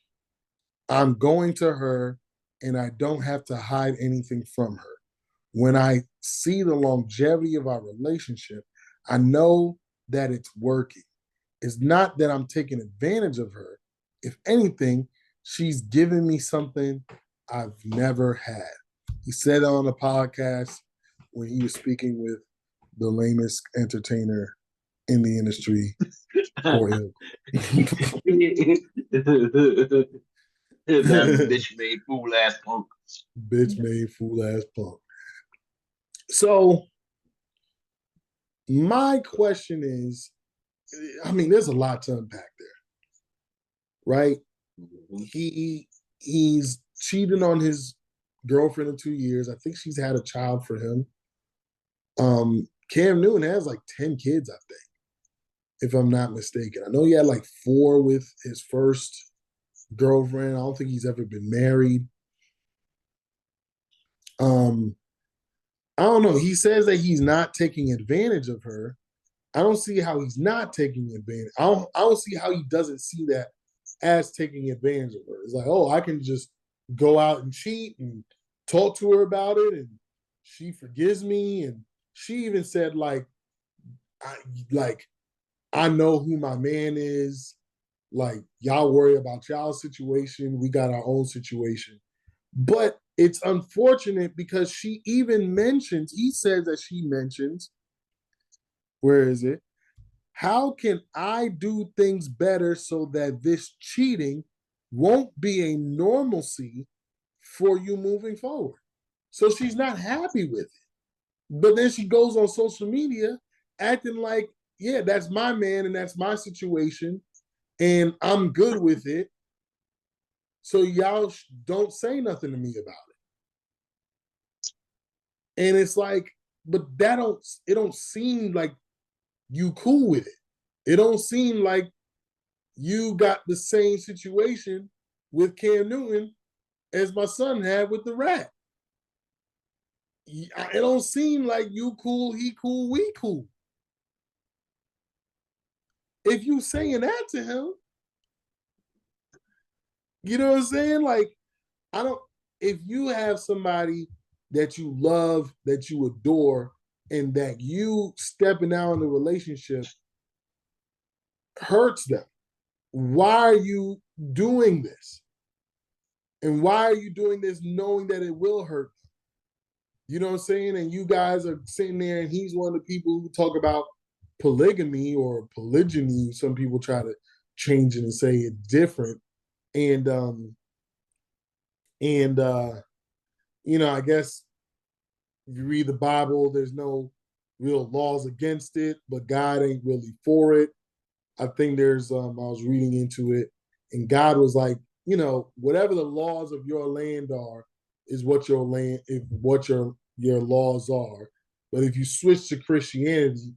I'm going to her and I don't have to hide anything from her. When I see the longevity of our relationship, I know that it's working. It's not that I'm taking advantage of her. If anything, she's given me something I've never had. He said on a podcast when he was speaking with the lamest entertainer in the industry, Corey Hill. That bitch made fool ass punk. Bitch made fool ass punk. So my question is, I mean, there's a lot to unpack there, right? Mm-hmm. He's cheated on his girlfriend in 2 years. I think she's had a child for him. Cam Newton has like 10 kids, I think, if I'm not mistaken. I know he had like 4 with his first girlfriend. I don't think he's ever been married. I don't know. He says that he's not taking advantage of her. I don't see how he's not taking advantage. I don't see how he doesn't see that as taking advantage of her. It's like, oh, I can just go out and cheat and talk to her about it, and she forgives me. And she even said, like I know who my man is. Like, y'all worry about y'all's situation. We got our own situation. But it's unfortunate because she even mentions, he says that she mentions, where is it? How can I do things better so that this cheating won't be a normalcy for you moving forward? So she's not happy with it. But then she goes on social media acting like, yeah, that's my man and that's my situation and I'm good with it. So y'all don't say nothing to me about it. And it's like, but it don't seem like you cool with it. It don't seem like you got the same situation with Cam Newton as my son had with the rat. It don't seem like you cool, he cool, we cool. If you saying that to him, you know what I'm saying? Like, I don't, if you have somebody that you love, that you adore, and that you stepping out in the relationship hurts them, why are you doing this? And why are you doing this knowing that it will hurt them? You know what I'm saying? And you guys are sitting there, and he's one of the people who talk about polygamy or polygyny. Some people try to change it and say it's different. And and I guess if you read the Bible, there's no real laws against it, but God ain't really for it. I think there's I was reading into it, and God was like, whatever the laws of your land are, is what your land, if what your laws are. But if you switch to Christianity,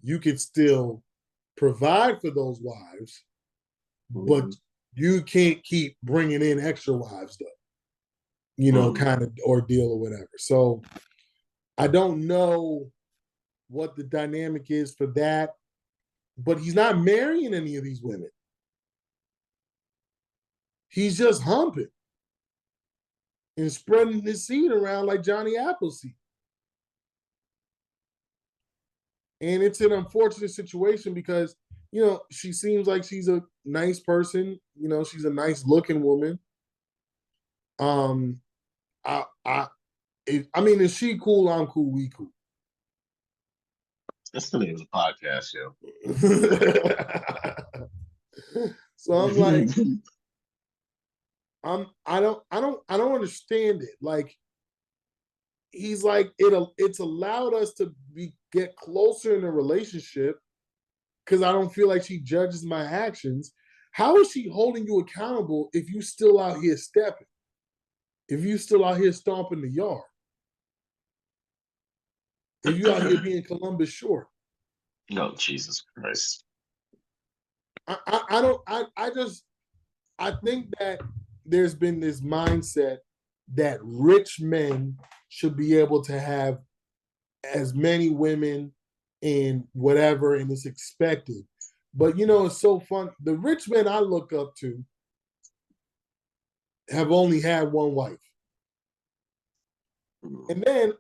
you could still provide for those wives, but you can't keep bringing in extra wives, though. Kind of ordeal or whatever. So I don't know what the dynamic is for that, but he's not marrying any of these women. He's just humping and spreading his seed around like Johnny Appleseed. And it's an unfortunate situation because, she seems like she's a nice person. She's a nice looking woman. I, I, is she cool? I'm cool. We cool. That's the name of the podcast, yo. So I'm like, I don't understand it. Like, he's like, it's allowed us to get closer in a relationship because I don't feel like she judges my actions. How is she holding you accountable if you still out here stepping? If you still out here stomping the yard? If you out here being Columbus short? No, Jesus Christ. I think that there's been this mindset that rich men should be able to have as many women and whatever, and it's expected. But it's so fun. The rich men I look up to have only had one wife. And then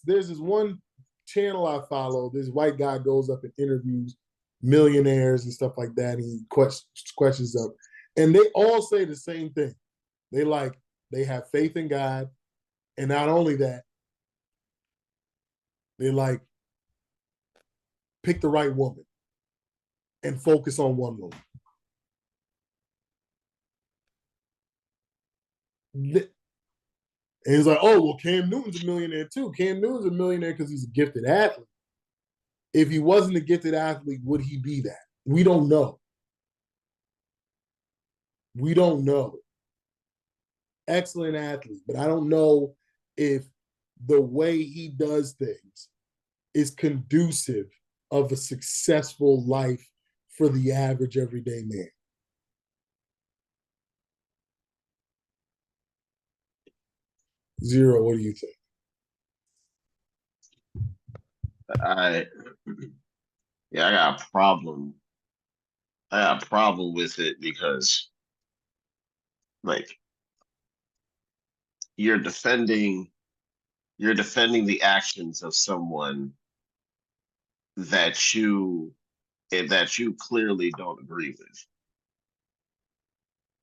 there's this one channel I follow. This white guy goes up and interviews millionaires and stuff like that. And he questions them. And they all say the same thing. They have faith in God. And not only that, they pick the right woman and focus on one woman. And he's like, oh, well, Cam Newton's a millionaire too. Cam Newton's a millionaire because he's a gifted athlete. If he wasn't a gifted athlete, would he be that? We don't know. We don't know. Excellent athlete, but I don't know if the way he does things is conducive of a successful life for the average everyday man. Zero, what do you think? I got a problem. I got a problem with it because, like, you're defending the actions of someone that you clearly don't agree with,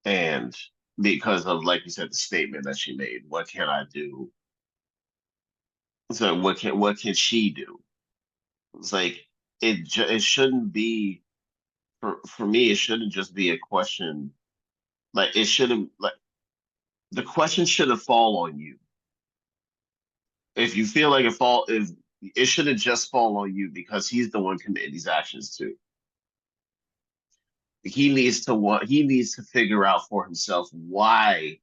and because of, like you said, the statement that she made. What can I do? So what can she do? It's like it shouldn't be for me. It shouldn't just be a question. Like it shouldn't like the question shouldn't fall on you. If you feel like if it shouldn't just fall on you because he's the one committing these actions too. He needs to figure out for himself why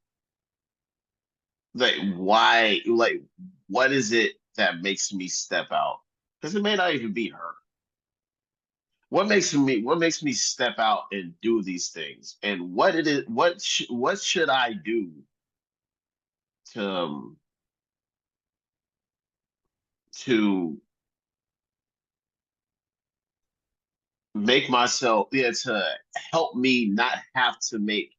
what is it that makes me step out? Because it may not even be her. what makes me step out and do these things, and what it is, what should I do to to make myself, yeah, to help me not have to make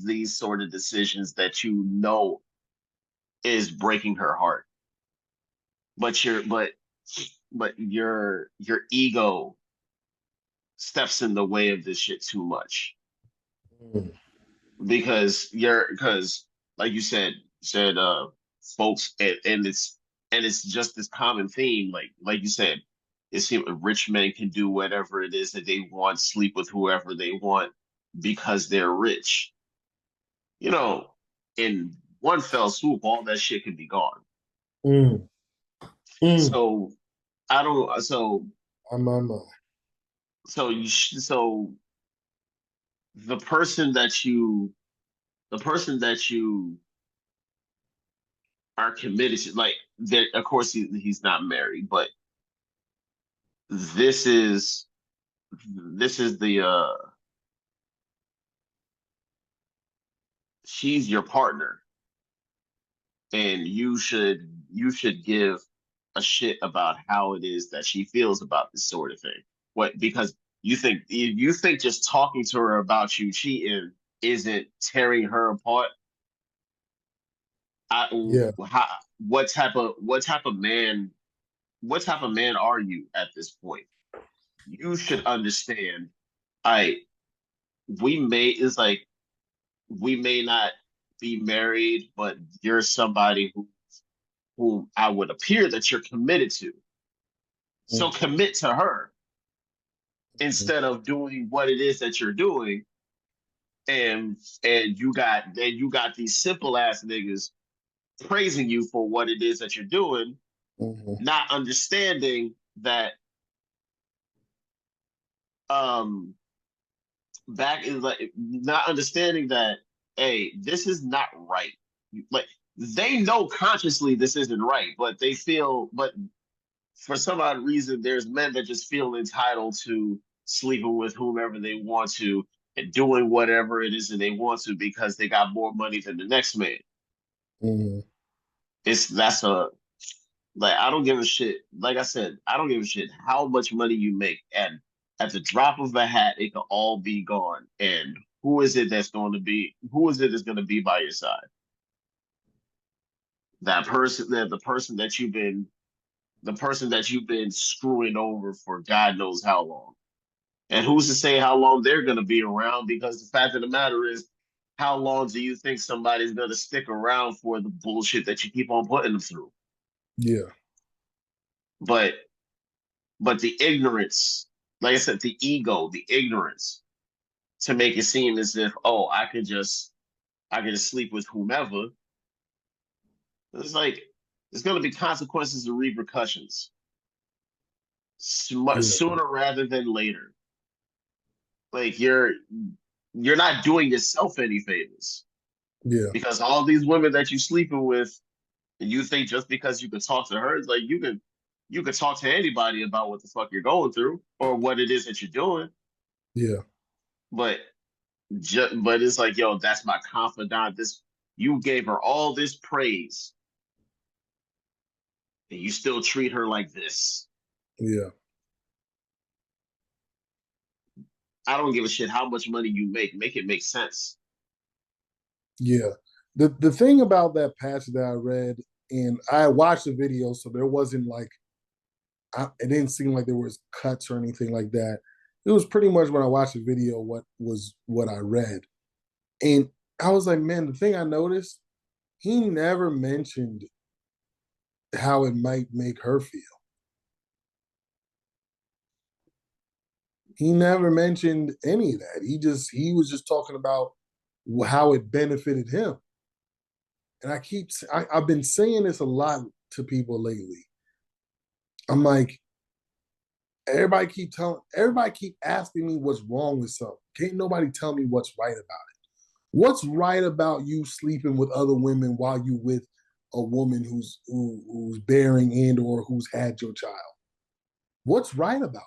these sort of decisions that you know is breaking her heart, but your ego steps in the way of this shit too much Mm. because like you said folks, and it's just this common theme, like you said, it seems rich men can do whatever it is that they want, sleep with whoever they want because they're rich, you know, in one fell swoop all that shit could be gone. Mm. Mm. So I don't so On my mind. so the person that you the person that you are committed to, like, that, of course he's not married, but this is the she's your partner, and you should give a shit about how it is that she feels about this sort of thing. What, because you think just talking to her about you cheating isn't tearing her apart. Yeah. How, what type of man are you at this point? You should understand. I we may it's like we may not be married, but you're somebody who I would appear that you're committed to. So Mm. commit to her instead of doing what it is that you're doing, and you got these simple ass niggas praising you for what it is that you're doing, Mm. not understanding that um back is like not understanding that, hey, this is not right. Like, they know consciously this isn't right, but for some odd reason, there's men that just feel entitled to sleeping with whomever they want to and doing whatever it is that they want to because they got more money than the next man. Mm. It's that's a Like, I don't give a shit. Like I said, I don't give a shit how much money you make, and at the drop of a hat, it can all be gone. And who is it that's going to be by your side? The person that you've been screwing over for God knows how long. And who's to say how long they're going to be around? Because the fact of the matter is, how long do you think somebody's going to stick around for the bullshit that you keep on putting them through? Yeah. But the ignorance, like I said, the ego, the ignorance, to make it seem as if, oh, I could just sleep with whomever. It's like there's going to be consequences and repercussions much Yeah. sooner rather than later. Like, you're not doing yourself any favors, Yeah. because all these women that you sleeping with, and you think just because you can talk to her, it's like you could talk to anybody about what the fuck you're going through or what it is that you're doing. Yeah. But but it's like, yo, that's my confidant. This You gave her all this praise, and you still treat her like this. Yeah. I don't give a shit how much money you make. Make it make sense. Yeah. The thing about that passage that I read, and I watched the video, so there wasn't like it didn't seem like there was cuts or anything like that. It was pretty much when I watched the video what I read. And I was like, man, the thing I noticed, he never mentioned how it might make her feel. He never mentioned any of that. He was just talking about how it benefited him. And I've been saying this a lot to people lately. I'm like, everybody keep asking me what's wrong with something. Can't nobody tell me what's right about it. What's right about you sleeping with other women while you with a woman who's bearing and or who's had your child? What's right about that?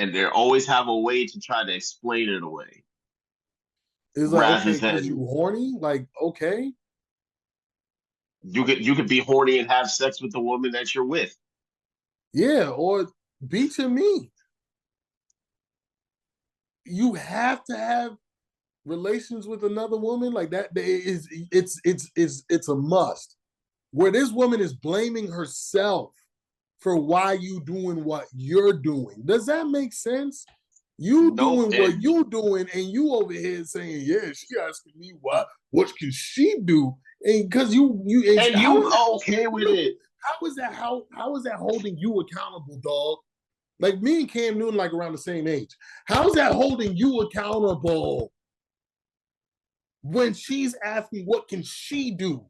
and they always have a way to try to explain it away It's like, rather okay, because you than horny? Like, okay. you could be horny and have sex with the woman that you're with. Yeah, or be to me. You have to have relations with another woman like that. It's a must. Where this woman is blaming herself for why you doing what you're doing. Does that make sense? You Nope. doing what you doing, and you over here saying, "Yeah, she asking me what can she do?" And because and And how you is that okay with it? how is that holding you accountable, dog? Like me and Cam Newton, like around the same age. How's that holding you accountable when she's asking what can she do,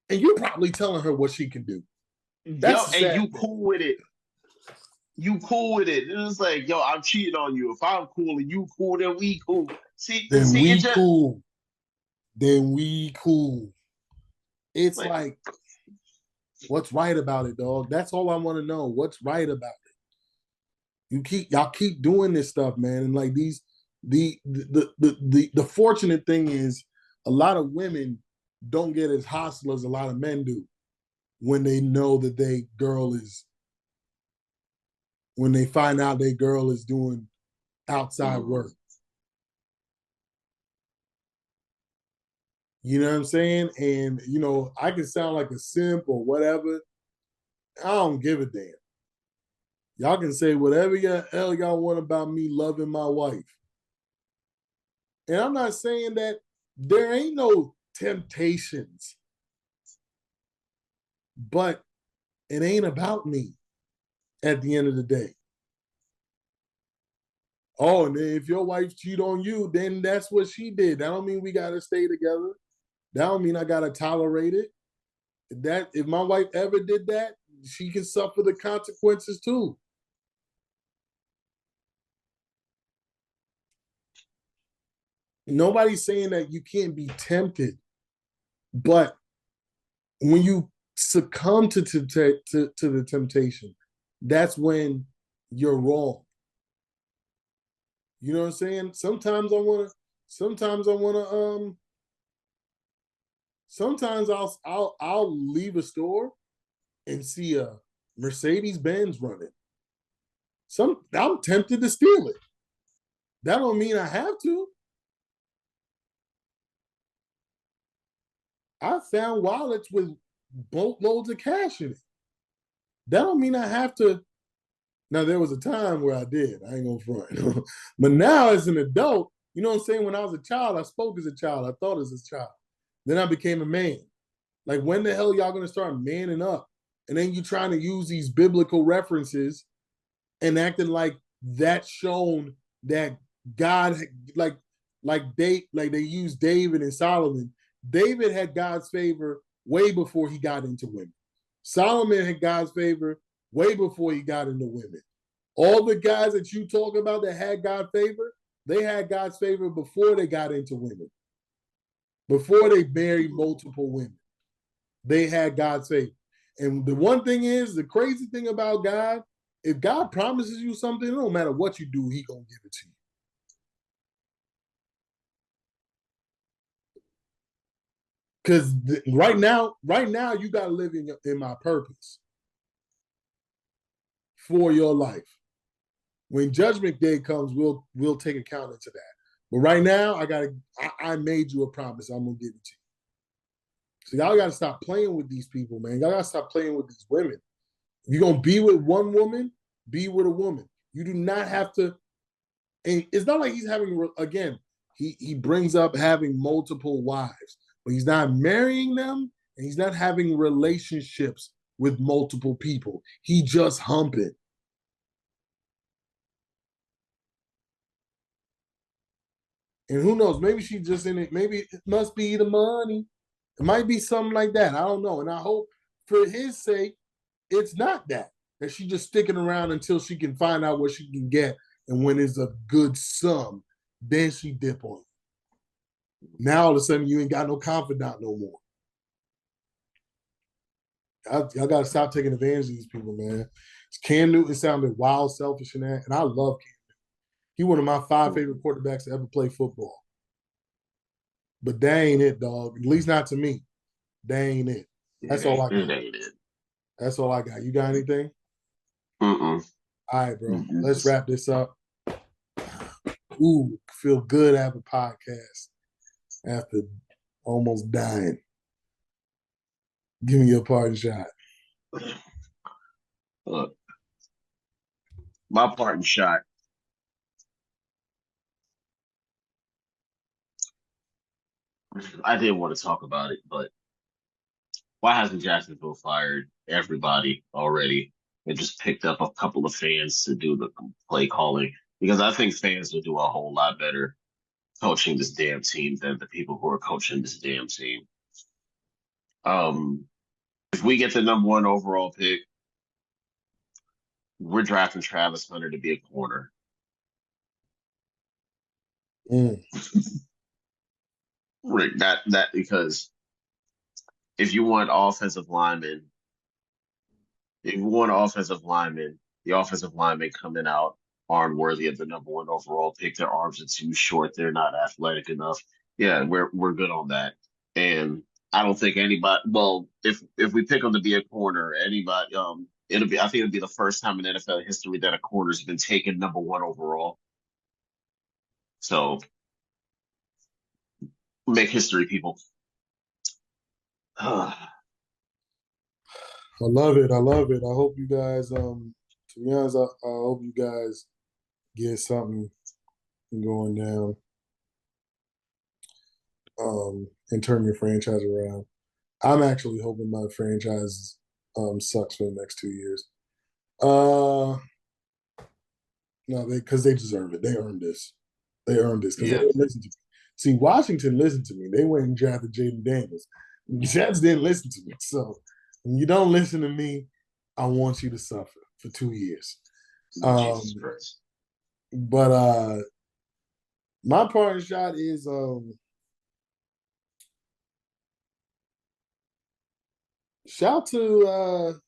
and you're probably telling her what she can do? Yo, That's the and sad you thing. cool with it. You cool with it. It's like, yo, I'm cheating on you. If I'm cool and you cool, then we cool. Then See, it we just cool. Then we cool. It's like, like, what's right about it, dog? That's all I want to know. What's right about it? Y'all keep doing this stuff, man. And like the fortunate thing is a lot of women don't get as hostile as a lot of men do when they know that when they find out their girl is doing outside mm, work. You know what I'm saying? And I can sound like a simp or whatever. I don't give a damn. Y'all can say whatever hell y'all want about me loving my wife. And I'm not saying that there ain't no temptations, but it ain't about me at the end of the day. Oh, and if your wife cheat on you, then that's what she did. That don't mean we gotta stay together. That don't mean I gotta tolerate it. That if my wife ever did that, she can suffer the consequences too. Nobody's saying that you can't be tempted, but when you succumb to the temptation, that's when you're wrong. You know what I'm saying? Sometimes I wanna sometimes I'll leave a store and see a Mercedes Benz running. I'm tempted to steal it. That don't mean I have to. I found wallets with boatloads of cash in it. That don't mean I have to. Now there was a time where I did. I ain't gonna front. But now as an adult, you know what I'm saying? When I was a child, I spoke as a child. I thought as a child. Then I became a man. Like when the hell y'all gonna start manning up? And then you trying to use these biblical references and acting like that's shown that God like they used David and Solomon. David had God's favor way before he got into women. Solomon had God's favor way before he got into women. All the guys that you talk about that had God's favor, they had God's favor before they got into women, before they married multiple women. They had God's favor. And the one thing is, the crazy thing about God, if God promises you something, it don't matter what you do, he gonna give it to you. Because right now, you gotta live in my purpose for your life. When judgment day comes, we'll take account into that. But right now, I made you a promise. I'm gonna give it to you. So y'all gotta stop playing with these people, man. Y'all gotta stop playing with these women. If you're gonna be with one woman, be with a woman. You do not have to. And it's not like he's having again. He brings up having multiple wives, but he's not marrying them, and he's not having relationships with multiple people. He just humping. And who knows? Maybe she's just in it. Maybe it must be the money. It might be something like that. I don't know. And I hope for his sake, it's not that. That she's just sticking around until she can find out what she can get. And when it's a good sum, then she dip on you. Now all of a sudden you ain't got no confidant no more. Y'all got to stop taking advantage of these people, man. Cam Newton sounded wild, selfish, and that. And I love Cam. He one of my 5 favorite quarterbacks to ever play football. But that ain't it, dog. At least not to me. That ain't it. That's all I got. It ain't it. That's all I got. You got anything? Mm-mm. All right, bro. Let's wrap this up. Ooh, feel good to have a podcast after almost dying. Give me your parting shot. Look, my parting shot. I didn't want to talk about it, but why hasn't Jacksonville fired everybody already and just picked up a couple of fans to do the play calling? Because I think fans would do a whole lot better coaching this damn team than the people who are coaching this damn team. If we get the number one overall pick, we're drafting Travis Hunter to be a corner. Mm. Right, that because if you want offensive linemen, if you want offensive linemen, the offensive linemen coming out aren't worthy of the number one overall pick. Their arms are too short. They're not athletic enough. Yeah, we're good on that. And I don't think anybody. Well, if we pick them to be a corner, anybody, it'll be. I think it'll be the first time in NFL history that a corner's been taken number one overall. So make history, people. I love it. I love it. I hope you guys, to be honest, I hope you guys get something going down and turn your franchise around. I'm actually hoping my franchise sucks for the next 2 years. No, because they deserve it. They earned this. They earned this because they Yeah. didn't listen to me. See, Washington listened to me. They went and drafted Jaden Daniels. Jets didn't listen to me. So when you don't listen to me, I want you to suffer for 2 years. Jesus Christ. But my parting shot is shout to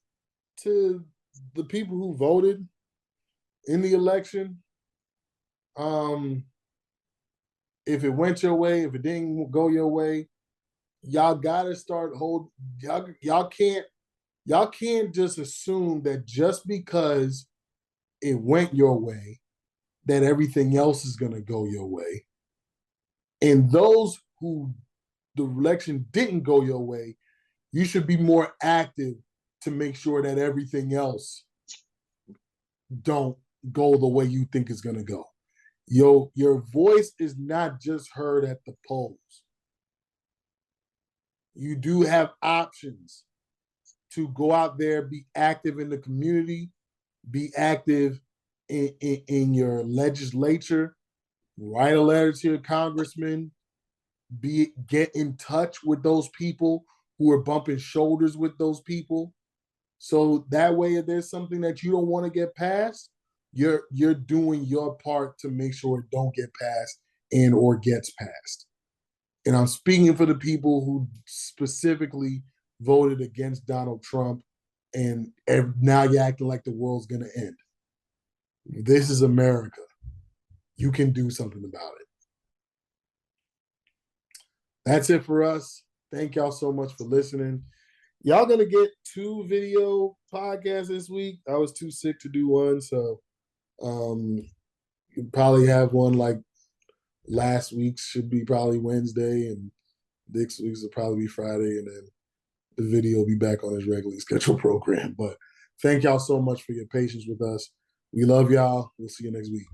the people who voted in the election. If it went your way, if it didn't go your way, y'all gotta start hold y'all can't just assume that just because it went your way that everything else is gonna go your way. And those who the election didn't go your way, you should be more active to make sure that everything else don't go the way you think it's gonna go. Your voice is not just heard at the polls. You do have options to go out there, be active in the community, be active in your legislature, write a letter to your congressman, get in touch with those people who are bumping shoulders with those people. So that way, if there's something that you don't want to get passed, you're doing your part to make sure it don't get passed and or gets passed. And I'm speaking for the people who specifically voted against Donald Trump, and now you're acting like the world's going to end. This is America. You can do something about it. That's it for us. Thank y'all so much for listening. Y'all going to get 2 video podcasts this week. I was too sick to do one, so you probably have one like last week's should be probably Wednesday, and next week's will probably be Friday, and then the video will be back on his regularly scheduled program. But thank y'all so much for your patience with us. We love y'all. We'll see you next week.